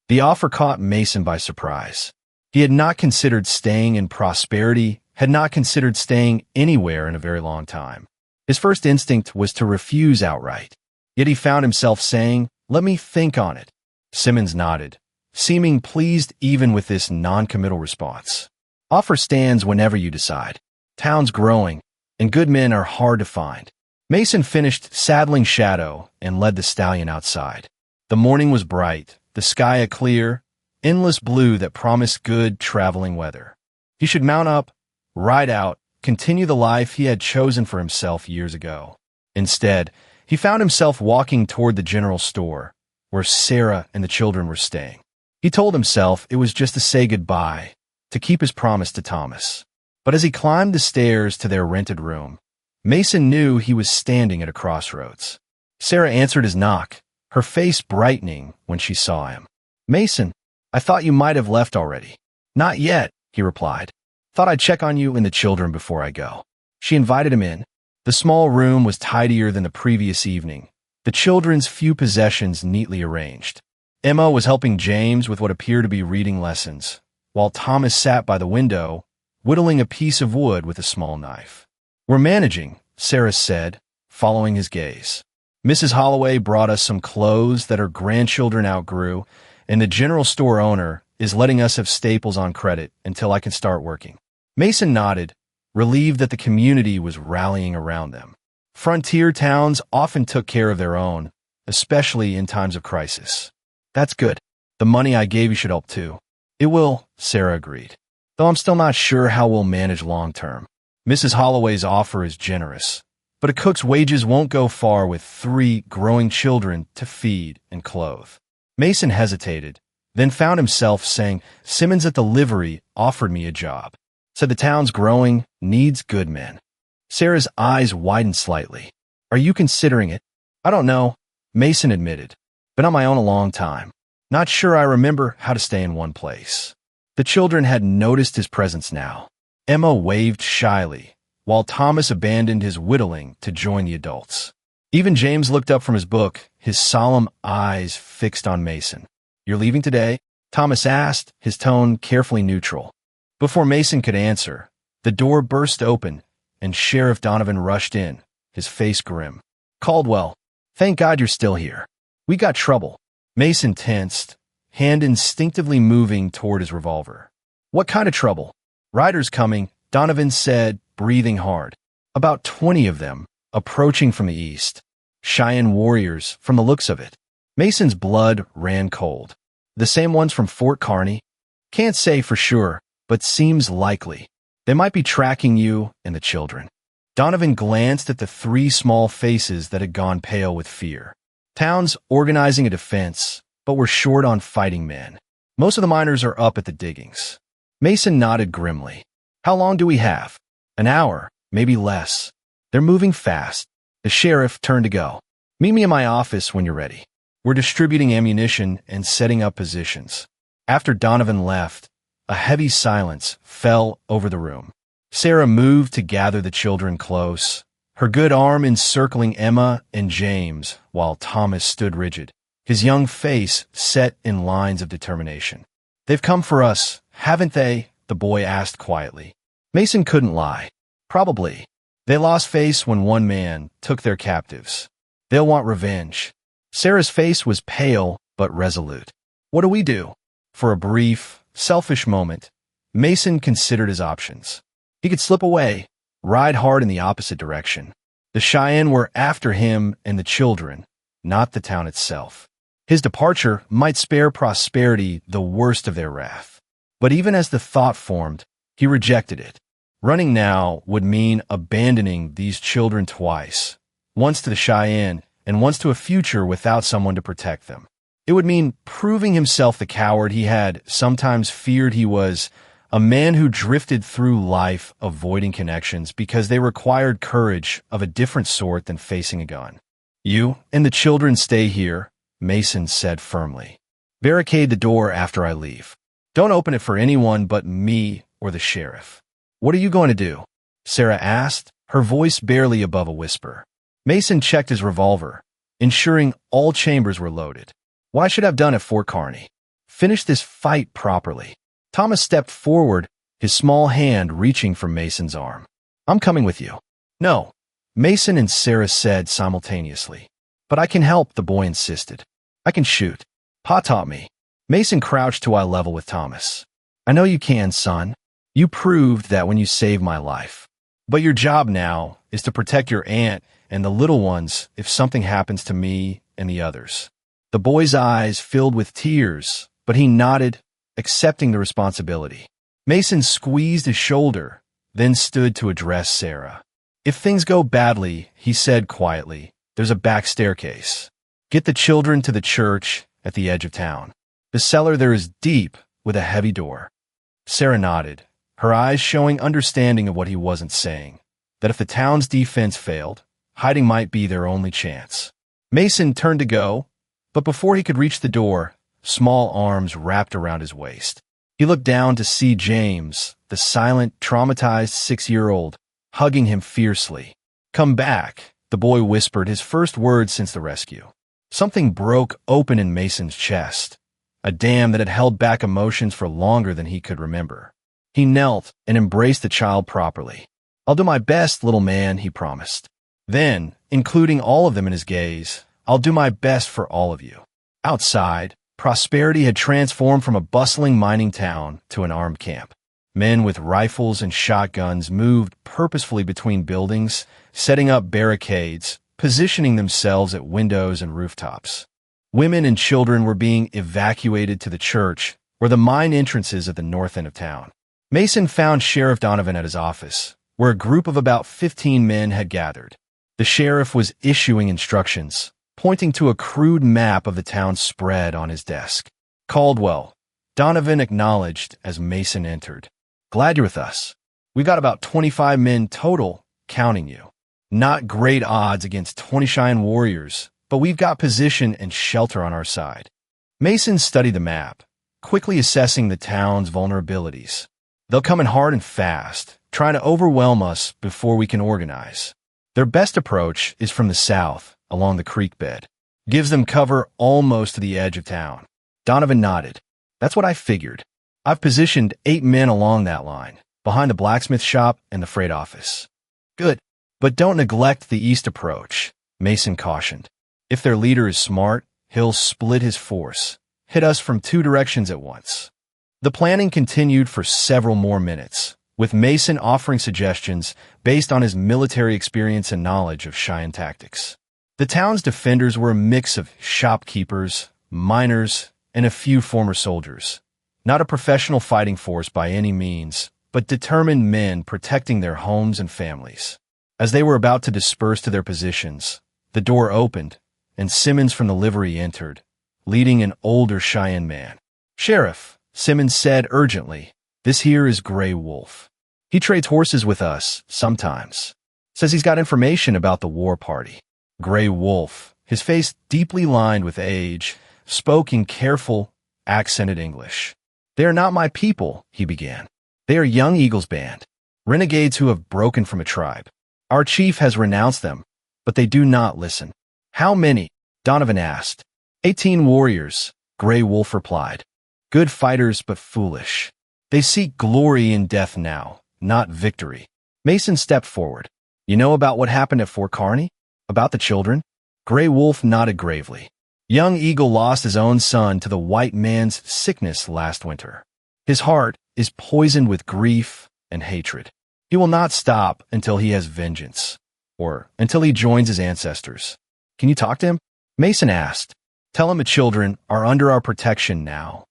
The offer caught Mason by surprise. He had not considered staying in prosperity, had not considered staying anywhere in a very long time. His first instinct was to refuse outright. Yet he found himself saying, "Let me think on it." Simmons nodded, seeming pleased even with this non-committal response. "Offer stands whenever you decide. Town's growing, and good men are hard to find." Mason finished saddling Shadow and led the stallion outside. The morning was bright, the sky a clear, endless blue that promised good traveling weather. He should mount up, ride out, continue the life he had chosen for himself years ago. Instead, he found himself walking toward the general store, where Sarah and the children were staying. He told himself it was just to say goodbye, to keep his promise to Thomas. But as he climbed the stairs to their rented room, Mason knew he was standing at a crossroads. Sarah answered his knock, her face brightening when she saw him. "Mason, I thought you might have left already." "Not yet," he replied. "Thought I'd check on you and the children before I go." She invited him in. The small room was tidier than the previous evening, the children's few possessions neatly arranged. Emma was helping James with what appeared to be reading lessons, while Thomas sat by the window, whittling a piece of wood with a small knife. "We're managing," Sarah said, following his gaze. "Mrs. Holloway brought us some clothes that her grandchildren outgrew, and the general store owner is letting us have staples on credit until I can start working." Mason nodded, relieved that the community was rallying around them. Frontier towns often took care of their own, especially in times of crisis. "That's good. The money I gave you should help too." "It will," Sarah agreed, "though I'm still not sure how we'll manage long term. Mrs. Holloway's offer is generous, but a cook's wages won't go far with 3 growing children to feed and clothe." Mason hesitated, then found himself saying, "Simmons at the livery offered me a job. Said the town's growing, needs good men." Sarah's eyes widened slightly. "Are you considering it?" "I don't know," Mason admitted. "Been on my own a long time. Not sure I remember how to stay in one place." The children had noticed his presence now. Emma waved shyly, while Thomas abandoned his whittling to join the adults. Even James looked up from his book, his solemn eyes fixed on Mason. "You're leaving today?" Thomas asked, his tone carefully neutral. Before Mason could answer, the door burst open, and Sheriff Donovan rushed in, his face grim. "Caldwell, thank God you're still here. We got trouble." Mason tensed, hand instinctively moving toward his revolver. "What kind of trouble?" "Riders coming," Donovan said, breathing hard. "About 20 of them, approaching from the east. Cheyenne warriors, from the looks of it." Mason's blood ran cold. "The same ones from Fort Kearney?" "Can't say for sure, but seems likely. They might be tracking you and the children." Donovan glanced at the 3 small faces that had gone pale with fear. "Town's organizing a defense, but we're short on fighting men. Most of the miners are up at the diggings." Mason nodded grimly. "How long do we have?" "An hour, maybe less. They're moving fast." The sheriff turned to go. "Meet me in my office when you're ready. We're distributing ammunition and setting up positions." After Donovan left, a heavy silence fell over the room. Sarah moved to gather the children close, her good arm encircling Emma and James, while Thomas stood rigid, his young face set in lines of determination. "They've come for us, haven't they?" the boy asked quietly. Mason couldn't lie. "Probably. They lost face when one man took their captives. They'll want revenge." Sarah's face was pale but resolute. "What do we do?" For a brief, selfish moment, Mason considered his options. He could slip away, ride hard in the opposite direction. The Cheyenne were after him and the children, not the town itself. His departure might spare prosperity the worst of their wrath. But even as the thought formed, he rejected it. Running now would mean abandoning these children twice, once to the Cheyenne and once to a future without someone to protect them. It would mean proving himself the coward he had sometimes feared he was, a man who drifted through life avoiding connections because they required courage of a different sort than facing a gun. "You and the children stay here," Mason said firmly. "Barricade the door after I leave. Don't open it for anyone but me or the sheriff." "What are you going to do?" Sarah asked, her voice barely above a whisper. Mason checked his revolver, ensuring all chambers were loaded. "What I should have done at Fort Kearney. Finish this fight properly." Thomas stepped forward, his small hand reaching for Mason's arm. "I'm coming with you." "No," Mason and Sarah said simultaneously. "But I can help," the boy insisted. "I can shoot. Pa taught me." Mason crouched to eye level with Thomas. "I know you can, son. You proved that when you saved my life. But your job now is to protect your aunt and the little ones if something happens to me and the others." The boy's eyes filled with tears, but he nodded, accepting the responsibility. Mason squeezed his shoulder, then stood to address Sarah. "If things go badly," he said quietly, "there's a back staircase. Get the children to the church at the edge of town. The cellar there is deep with a heavy door." Sarah nodded, her eyes showing understanding of what he wasn't saying, that if the town's defense failed, hiding might be their only chance. Mason turned to go, but before he could reach the door, small arms wrapped around his waist. He looked down to see James, the silent, traumatized 6-year-old, hugging him fiercely. "Come back," the boy whispered, his first words since the rescue. Something broke open in Mason's chest, a dam that had held back emotions for longer than he could remember. He knelt and embraced the child properly. "I'll do my best, little man," he promised. Then, including all of them in his gaze, "I'll do my best for all of you." Outside, Prosperity had transformed from a bustling mining town to an armed camp. Men with rifles and shotguns moved purposefully between buildings, setting up barricades, positioning themselves at windows and rooftops. Women and children were being evacuated to the church or the mine entrances at the north end of town. Mason found Sheriff Donovan at his office, where a group of about 15 men had gathered. The sheriff was issuing instructions, pointing to a crude map of the town spread on his desk. "Caldwell," Donovan acknowledged as Mason entered. "Glad you're with us. We've got about 25 men total, counting you. Not great odds against 20 Cheyenne warriors, but we've got position and shelter on our side." Mason studied the map, quickly assessing the town's vulnerabilities. "They'll come in hard and fast, trying to overwhelm us before we can organize. Their best approach is from the south, along the creek bed. Gives them cover almost to the edge of town." Donovan nodded. "That's what I figured. I've positioned 8 men along that line, behind the blacksmith shop and the freight office." "Good. But don't neglect the east approach," Mason cautioned. "If their leader is smart, he'll split his force, hit us from 2 directions at once." The planning continued for several more minutes, with Mason offering suggestions based on his military experience and knowledge of Cheyenne tactics. The town's defenders were a mix of shopkeepers, miners, and a few former soldiers. Not a professional fighting force by any means, but determined men protecting their homes and families. As they were about to disperse to their positions, the door opened, and Simmons from the livery entered, leading an older Cheyenne man. "Sheriff," Simmons said urgently, "this here is Gray Wolf. He trades horses with us, sometimes. Says he's got information about the war party." Gray Wolf, his face deeply lined with age, spoke in careful, accented English. "They are not my people," he began. "They are Young Eagle's band, renegades who have broken from a tribe. Our chief has renounced them, but they do not listen." "How many?" Donovan asked. 18 warriors, Gray Wolf replied. "Good fighters, but foolish. They seek glory in death now, not victory." Mason stepped forward. "You know about what happened at Fort Kearney? About the children?" Gray Wolf nodded gravely. "Young Eagle lost his own son to the white man's sickness last winter. His heart is poisoned with grief and hatred. He will not stop until he has vengeance, or until he joins his ancestors." "Can you talk to him?" Mason asked. "Tell him the children are under our protection now."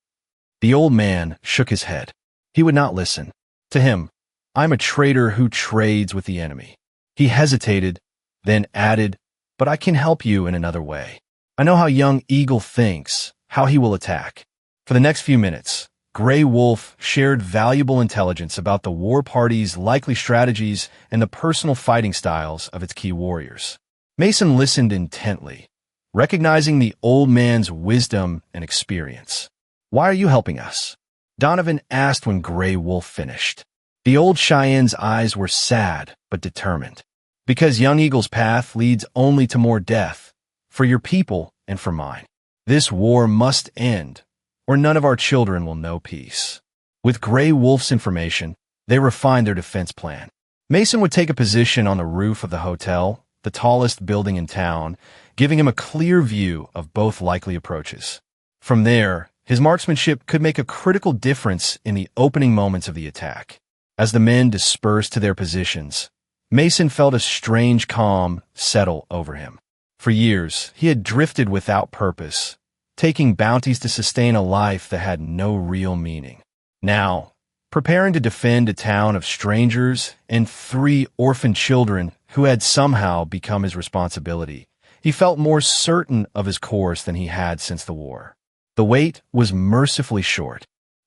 The old man shook his head. He would not listen. To him, "I'm a traitor who trades with the enemy." He hesitated, then added, "But I can help you in another way. I know how Young Eagle thinks, how he will attack." For the next few minutes, Gray Wolf shared valuable intelligence about the war party's likely strategies and the personal fighting styles of its key warriors. Mason listened intently, recognizing the old man's wisdom and experience. "Why are you helping us?" Donovan asked when Gray Wolf finished. The old Cheyenne's eyes were sad but determined. "Because Young Eagle's path leads only to more death, for your people and for mine. This war must end, or none of our children will know peace." With Gray Wolf's information, they refined their defense plan. Mason would take a position on the roof of the hotel, the tallest building in town, giving him a clear view of both likely approaches. From there, his marksmanship could make a critical difference in the opening moments of the attack. As the men dispersed to their positions, Mason felt a strange calm settle over him. For years, he had drifted without purpose, taking bounties to sustain a life that had no real meaning. Now, preparing to defend a town of strangers and 3 orphan children who had somehow become his responsibility, he felt more certain of his course than he had since the war. The wait was mercifully short.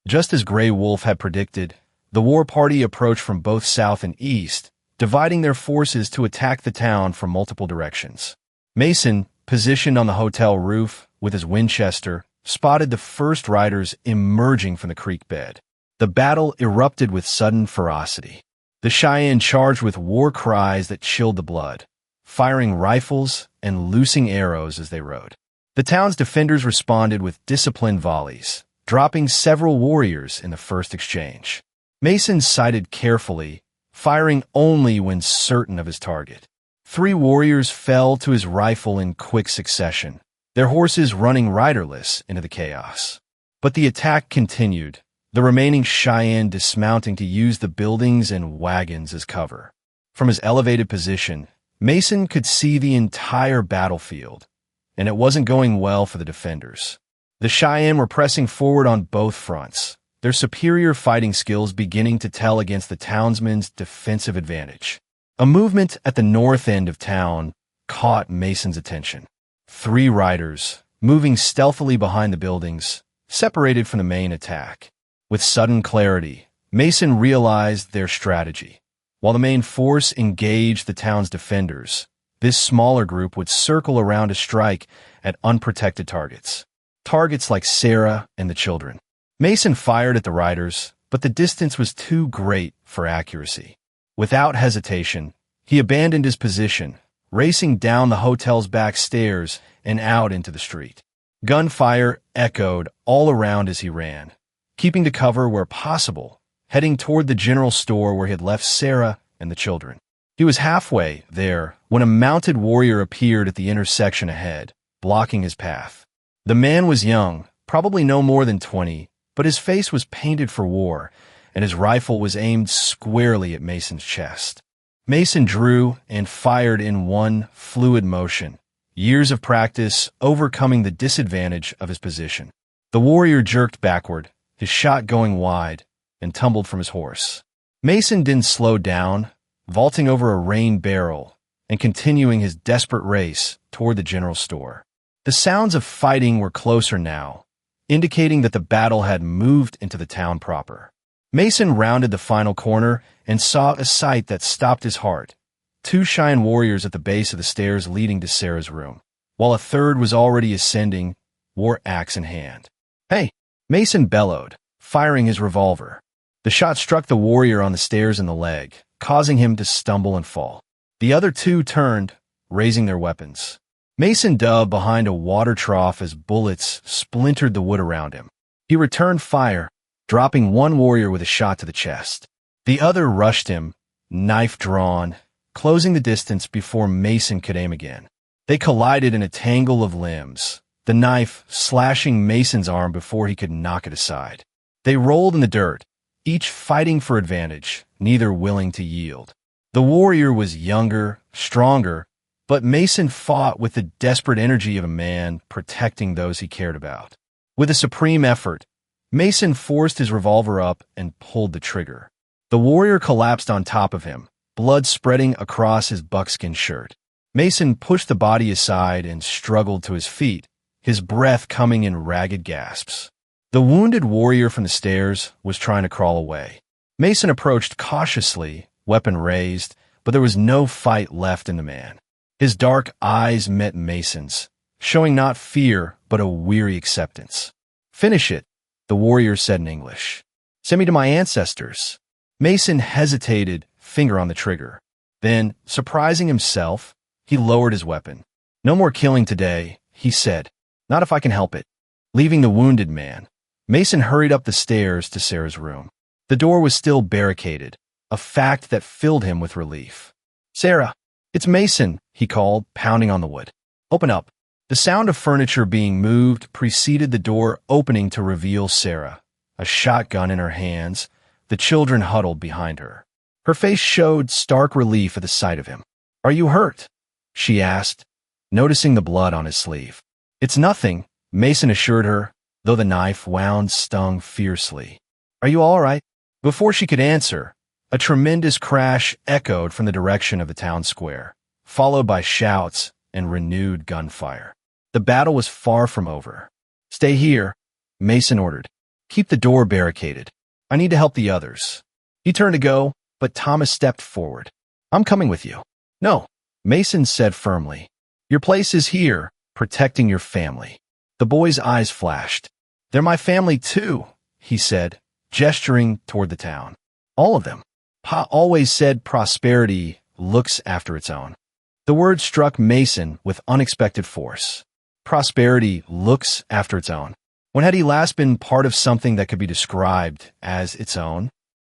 Just as Gray Wolf had predicted, the war party approached from both south and east, dividing their forces to attack the town from multiple directions. Mason, positioned on the hotel roof with his Winchester, spotted the first riders emerging from the creek bed. The battle erupted with sudden ferocity. The Cheyenne charged with war cries that chilled the blood, firing rifles and loosing arrows as they rode. The town's defenders responded with disciplined volleys, dropping several warriors in the first exchange. Mason sighted carefully, firing only when certain of his target. 3 warriors fell to his rifle in quick succession, their horses running riderless into the chaos. But the attack continued, the remaining Cheyenne dismounting to use the buildings and wagons as cover. From his elevated position, Mason could see the entire battlefield, and it wasn't going well for the defenders. The Cheyenne were pressing forward on both fronts, their superior fighting skills beginning to tell against the townsmen's defensive advantage. A movement at the north end of town caught Mason's attention. 3 riders, moving stealthily behind the buildings, separated from the main attack. With sudden clarity, Mason realized their strategy. While the main force engaged the town's defenders, this smaller group would circle around to strike at unprotected targets. Targets like Sarah and the children. Mason fired at the riders, but the distance was too great for accuracy. Without hesitation, he abandoned his position, racing down the hotel's back stairs and out into the street. Gunfire echoed all around as he ran, keeping to cover where possible, heading toward the general store where he had left Sarah and the children. He was halfway there when a mounted warrior appeared at the intersection ahead, blocking his path. The man was young, probably no more than 20, but his face was painted for war, and his rifle was aimed squarely at Mason's chest. Mason drew and fired in one fluid motion, years of practice overcoming the disadvantage of his position. The warrior jerked backward, his shot going wide, and tumbled from his horse. Mason didn't slow down, vaulting over a rain barrel and continuing his desperate race toward the general store. The sounds of fighting were closer now, indicating that the battle had moved into the town proper. Mason rounded the final corner and saw a sight that stopped his heart. 2 Cheyenne warriors at the base of the stairs leading to Sarah's room, while a third was already ascending, war axe in hand. "Hey!" Mason bellowed, firing his revolver. The shot struck the warrior on the stairs in the leg, causing him to stumble and fall. The other 2 turned, raising their weapons. Mason dove behind a water trough as bullets splintered the wood around him. He returned fire, dropping 1 warrior with a shot to the chest. The other rushed him, knife drawn, closing the distance before Mason could aim again. They collided in a tangle of limbs, the knife slashing Mason's arm before he could knock it aside. They rolled in the dirt, each fighting for advantage, neither willing to yield. The warrior was younger, stronger, but Mason fought with the desperate energy of a man protecting those he cared about. With a supreme effort, Mason forced his revolver up and pulled the trigger. The warrior collapsed on top of him, blood spreading across his buckskin shirt. Mason pushed the body aside and struggled to his feet, his breath coming in ragged gasps. The wounded warrior from the stairs was trying to crawl away. Mason approached cautiously, weapon raised, but there was no fight left in the man. His dark eyes met Mason's, showing not fear but a weary acceptance. "Finish it," the warrior said in English. "Send me to my ancestors." Mason hesitated, finger on the trigger. Then, surprising himself, he lowered his weapon. "No more killing today," he said. "Not if I can help it." Leaving the wounded man, Mason hurried up the stairs to Sarah's room. The door was still barricaded, a fact that filled him with relief. "Sarah, it's Mason," he called, pounding on the wood. "Open up." The sound of furniture being moved preceded the door opening to reveal Sarah, a shotgun in her hands, the children huddled behind her. Her face showed stark relief at the sight of him. "Are you hurt?" she asked, noticing the blood on his sleeve. "It's nothing," Mason assured her, though the knife wound stung fiercely. "Are you all right?" Before she could answer, a tremendous crash echoed from the direction of the town square, followed by shouts and renewed gunfire. The battle was far from over. "Stay here," Mason ordered. "Keep the door barricaded. I need to help the others." He turned to go, but Thomas stepped forward. "I'm coming with you." "No," Mason said firmly. "Your place is here, protecting your family." The boy's eyes flashed. "They're my family too," he said, gesturing toward the town. "All of them. Pa always said prosperity looks after its own." The word struck Mason with unexpected force. Prosperity looks after its own. When had he last been part of something that could be described as its own?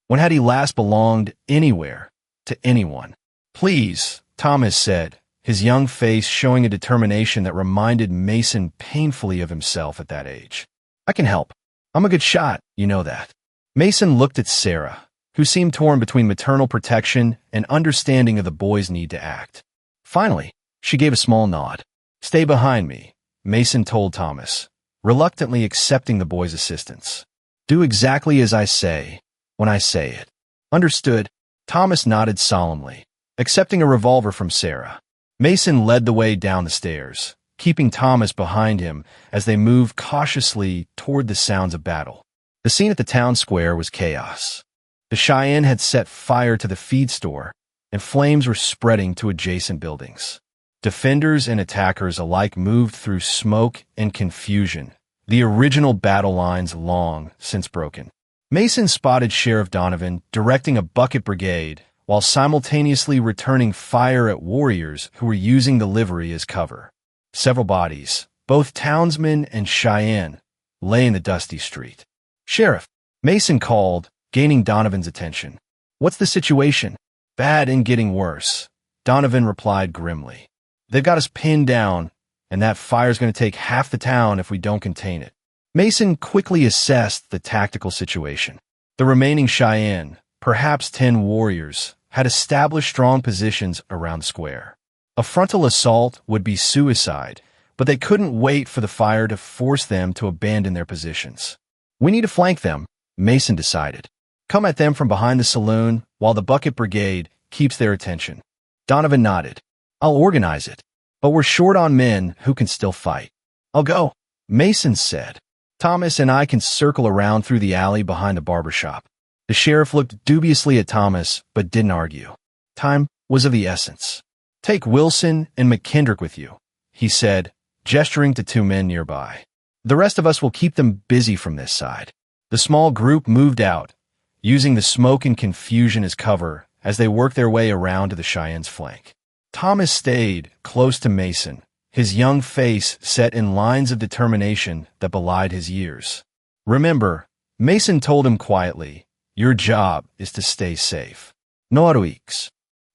When had he last belonged anywhere, to anyone? Please, Thomas said, his young face showing a determination that reminded Mason painfully of himself at that age. I can help. I'm a good shot, you know that. Mason looked at Sarah, who seemed torn between maternal protection and understanding of the boy's need to act. Finally, she gave a small nod. Stay behind me, Mason told Thomas, reluctantly accepting the boy's assistance. Do exactly as I say, when I say it. Understood, Thomas nodded solemnly, accepting a revolver from Sarah. Mason led the way down the stairs, keeping Thomas behind him as they moved cautiously toward the sounds of battle. The scene at the town square was chaos. The Cheyenne had set fire to the feed store, and flames were spreading to adjacent buildings. Defenders and attackers alike moved through smoke and confusion, the original battle lines long since broken. Mason spotted Sheriff Donovan directing a bucket brigade while simultaneously returning fire at warriors who were using the livery as cover. Several bodies, both townsmen and Cheyenne, lay in the dusty street. Sheriff, Mason called, gaining Donovan's attention. What's the situation? Bad and getting worse, Donovan replied grimly. They've got us pinned down, and that fire's going to take half the town if we don't contain it. Mason quickly assessed the tactical situation. The remaining Cheyenne, perhaps 10 warriors, had established strong positions around the square. A frontal assault would be suicide, but they couldn't wait for the fire to force them to abandon their positions. We need to flank them, Mason decided. Come at them from behind the saloon while the bucket brigade keeps their attention. Donovan nodded. I'll organize it, but we're short on men who can still fight. I'll go, Mason said. Thomas and I can circle around through the alley behind the barber shop. The sheriff looked dubiously at Thomas, but didn't argue. Time was of the essence. Take Wilson and McKendrick with you, he said, gesturing to 2 men nearby. The rest of us will keep them busy from this side. The small group moved out, using the smoke and confusion as cover as they worked their way around to the Cheyenne's flank. Thomas stayed close to Mason, his young face set in lines of determination that belied his years. Remember, Mason told him quietly, your job is to stay safe. No heroics.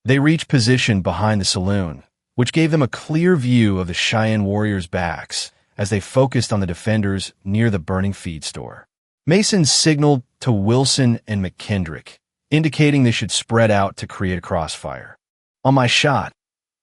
They reached position behind the saloon, which gave them a clear view of the Cheyenne warriors' backs as they focused on the defenders near the burning feed store. Mason signaled to Wilson and McKendrick, indicating they should spread out to create a crossfire. On my shot,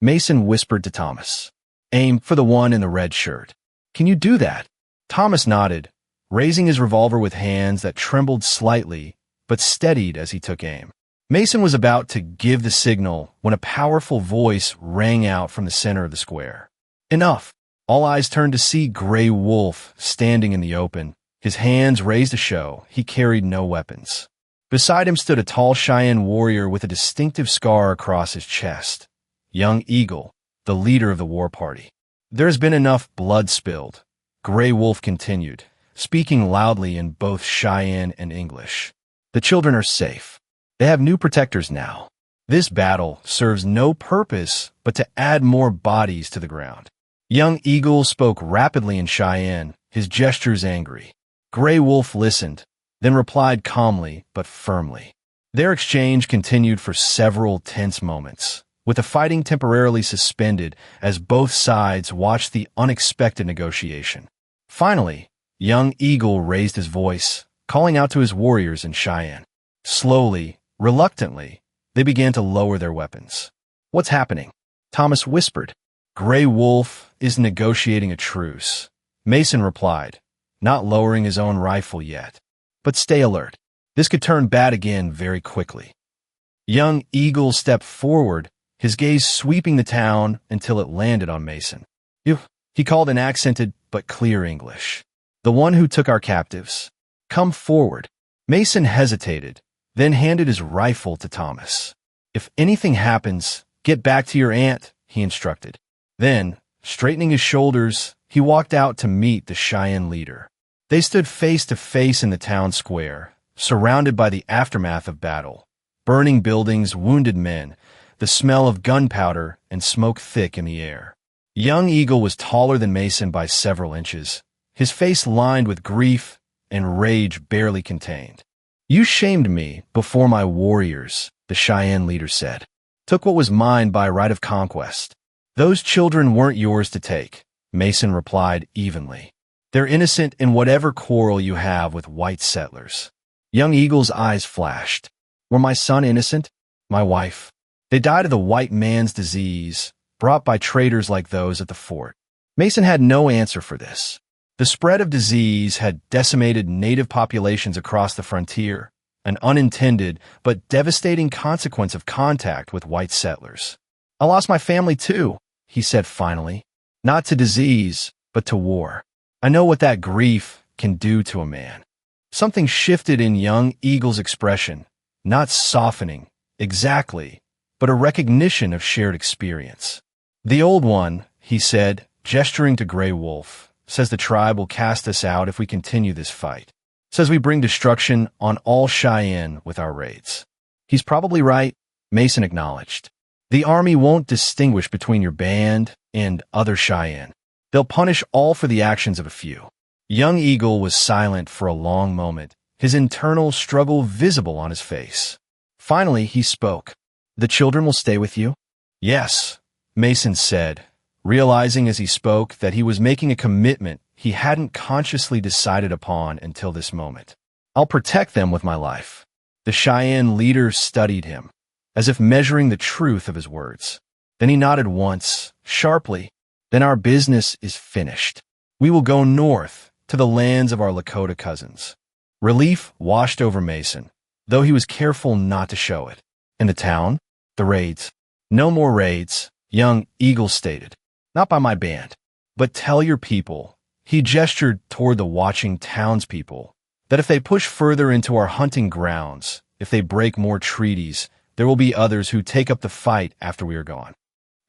Mason whispered to Thomas. Aim for the one in the red shirt. Can you do that? Thomas nodded, raising his revolver with hands that trembled slightly, but steadied as he took aim. Mason was about to give the signal when a powerful voice rang out from the center of the square. Enough! All eyes turned to see Gray Wolf standing in the open, his hands raised to show he carried no weapons. Beside him stood a tall Cheyenne warrior with a distinctive scar across his chest. Young Eagle, the leader of the war party. There has been enough blood spilled, Gray Wolf continued, speaking loudly in both Cheyenne and English. The children are safe. They have new protectors now. This battle serves no purpose but to add more bodies to the ground. Young Eagle spoke rapidly in Cheyenne, his gestures angry. Gray Wolf listened, then replied calmly but firmly. Their exchange continued for several tense moments, with the fighting temporarily suspended as both sides watched the unexpected negotiation. Finally, young Eagle raised his voice, calling out to his warriors in Cheyenne. Slowly, reluctantly, they began to lower their weapons. What's happening? Thomas whispered. Gray Wolf is negotiating a truce, Mason replied, not lowering his own rifle yet. But stay alert. This could turn bad again very quickly. Young Eagle stepped forward, his gaze sweeping the town until it landed on Mason. You, he called in accented but clear English. The one who took our captives. Come forward. Mason hesitated, then handed his rifle to Thomas. If anything happens, get back to your aunt, he instructed. Then, straightening his shoulders, he walked out to meet the Cheyenne leader. They stood face to face in the town square, surrounded by the aftermath of battle. Burning buildings, wounded men, the smell of gunpowder and smoke thick in the air. Young Eagle was taller than Mason by several inches, his face lined with grief and rage barely contained. "You shamed me before my warriors," the Cheyenne leader said. "Took what was mine by right of conquest." "Those children weren't yours to take," Mason replied evenly. "They're innocent in whatever quarrel you have with white settlers." Young Eagle's eyes flashed. "Were my son innocent? My wife? They died of the white man's disease, brought by traitors like those at the fort." Mason had no answer for this. The spread of disease had decimated native populations across the frontier, an unintended but devastating consequence of contact with white settlers. "I lost my family too," he said finally. "Not to disease, but to war. I know what that grief can do to a man." Something shifted in young Eagle's expression, not softening, exactly, but a recognition of shared experience. "The old one," he said, gesturing to Gray Wolf, "says the tribe will cast us out if we continue this fight. Says we bring destruction on all Cheyenne with our raids." "He's probably right," Mason acknowledged. "The army won't distinguish between your band and other Cheyenne. They'll punish all for the actions of a few." Young Eagle was silent for a long moment, his internal struggle visible on his face. Finally, he spoke. "The children will stay with you?" "Yes," Mason said, realizing as he spoke that he was making a commitment he hadn't consciously decided upon until this moment. "I'll protect them with my life." The Cheyenne leader studied him, as if measuring the truth of his words. Then he nodded once, sharply. "Then our business is finished. We will go north, to the lands of our Lakota cousins." Relief washed over Mason, though he was careful not to show it. "In the town? The raids?" "No more raids," young Eagle stated. "Not by my band. But tell your people," he gestured toward the watching townspeople, "that if they push further into our hunting grounds, if they break more treaties, there will be others who take up the fight after we are gone."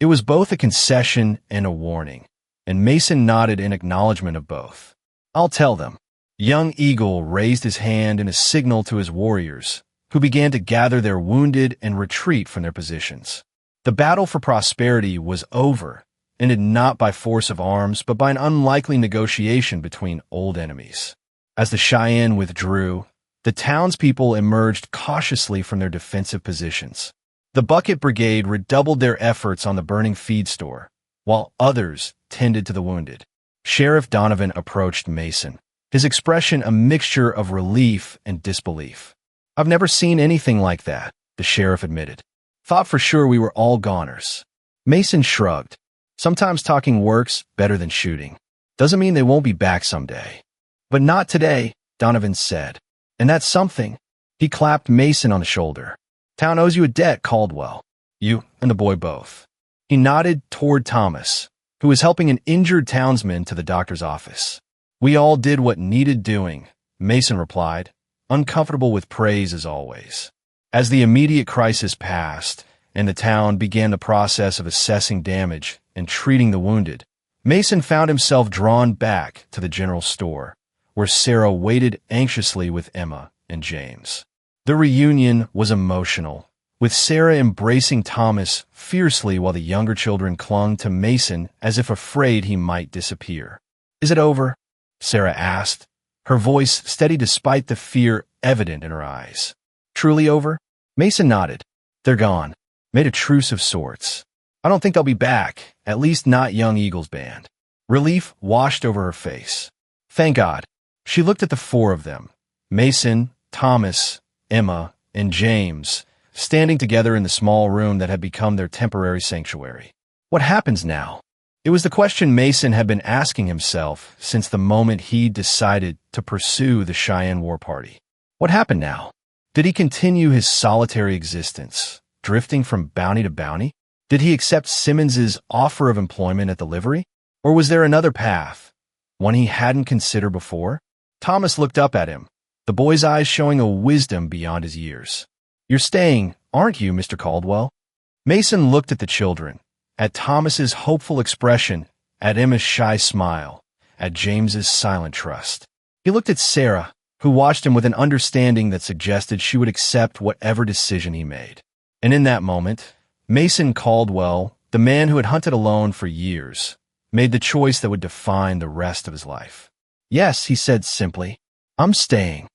It was both a concession and a warning, and Mason nodded in acknowledgement of both. "I'll tell them." Young Eagle raised his hand in a signal to his warriors, who began to gather their wounded and retreat from their positions. The battle for prosperity was over, ended not by force of arms, but by an unlikely negotiation between old enemies. As the Cheyenne withdrew, the townspeople emerged cautiously from their defensive positions. The Bucket Brigade redoubled their efforts on the burning feed store, while others tended to the wounded. Sheriff Donovan approached Mason, his expression a mixture of relief and disbelief. "I've never seen anything like that," the sheriff admitted. "Thought for sure we were all goners." Mason shrugged. "Sometimes talking works better than shooting. Doesn't mean they won't be back someday." "But not today," Donovan said. "And that's something." He clapped Mason on the shoulder. "Town owes you a debt, Caldwell. You and the boy both." He nodded toward Thomas, who was helping an injured townsman to the doctor's office. "We all did what needed doing," Mason replied, uncomfortable with praise as always. As the immediate crisis passed, and the town began the process of assessing damage and treating the wounded, Mason found himself drawn back to the general store, where Sarah waited anxiously with Emma and James. The reunion was emotional, with Sarah embracing Thomas fiercely while the younger children clung to Mason as if afraid he might disappear. "Is it over?" Sarah asked, her voice steady despite the fear evident in her eyes. "Truly over?" Mason nodded. "They're gone. Made a truce of sorts. I don't think they'll be back, at least not Young Eagle's band." Relief washed over her face. "Thank God." She looked at the four of them, Mason, Thomas, Emma, and James, standing together in the small room that had become their temporary sanctuary. What happens now? It was the question Mason had been asking himself since the moment he decided to pursue the Cheyenne War Party. What happened now? Did he continue his solitary existence, drifting from bounty to bounty? Did he accept Simmons's offer of employment at the livery? Or was there another path, one he hadn't considered before? Thomas looked up at him, the boy's eyes showing a wisdom beyond his years. "You're staying, aren't you, Mr. Caldwell?" Mason looked at the children, at Thomas's hopeful expression, at Emma's shy smile, at James's silent trust. He looked at Sarah, who watched him with an understanding that suggested she would accept whatever decision he made. And in that moment, Mason Caldwell The man who had hunted alone for years made the choice that would define the rest of his life. "Yes," he said simply, "I'm staying."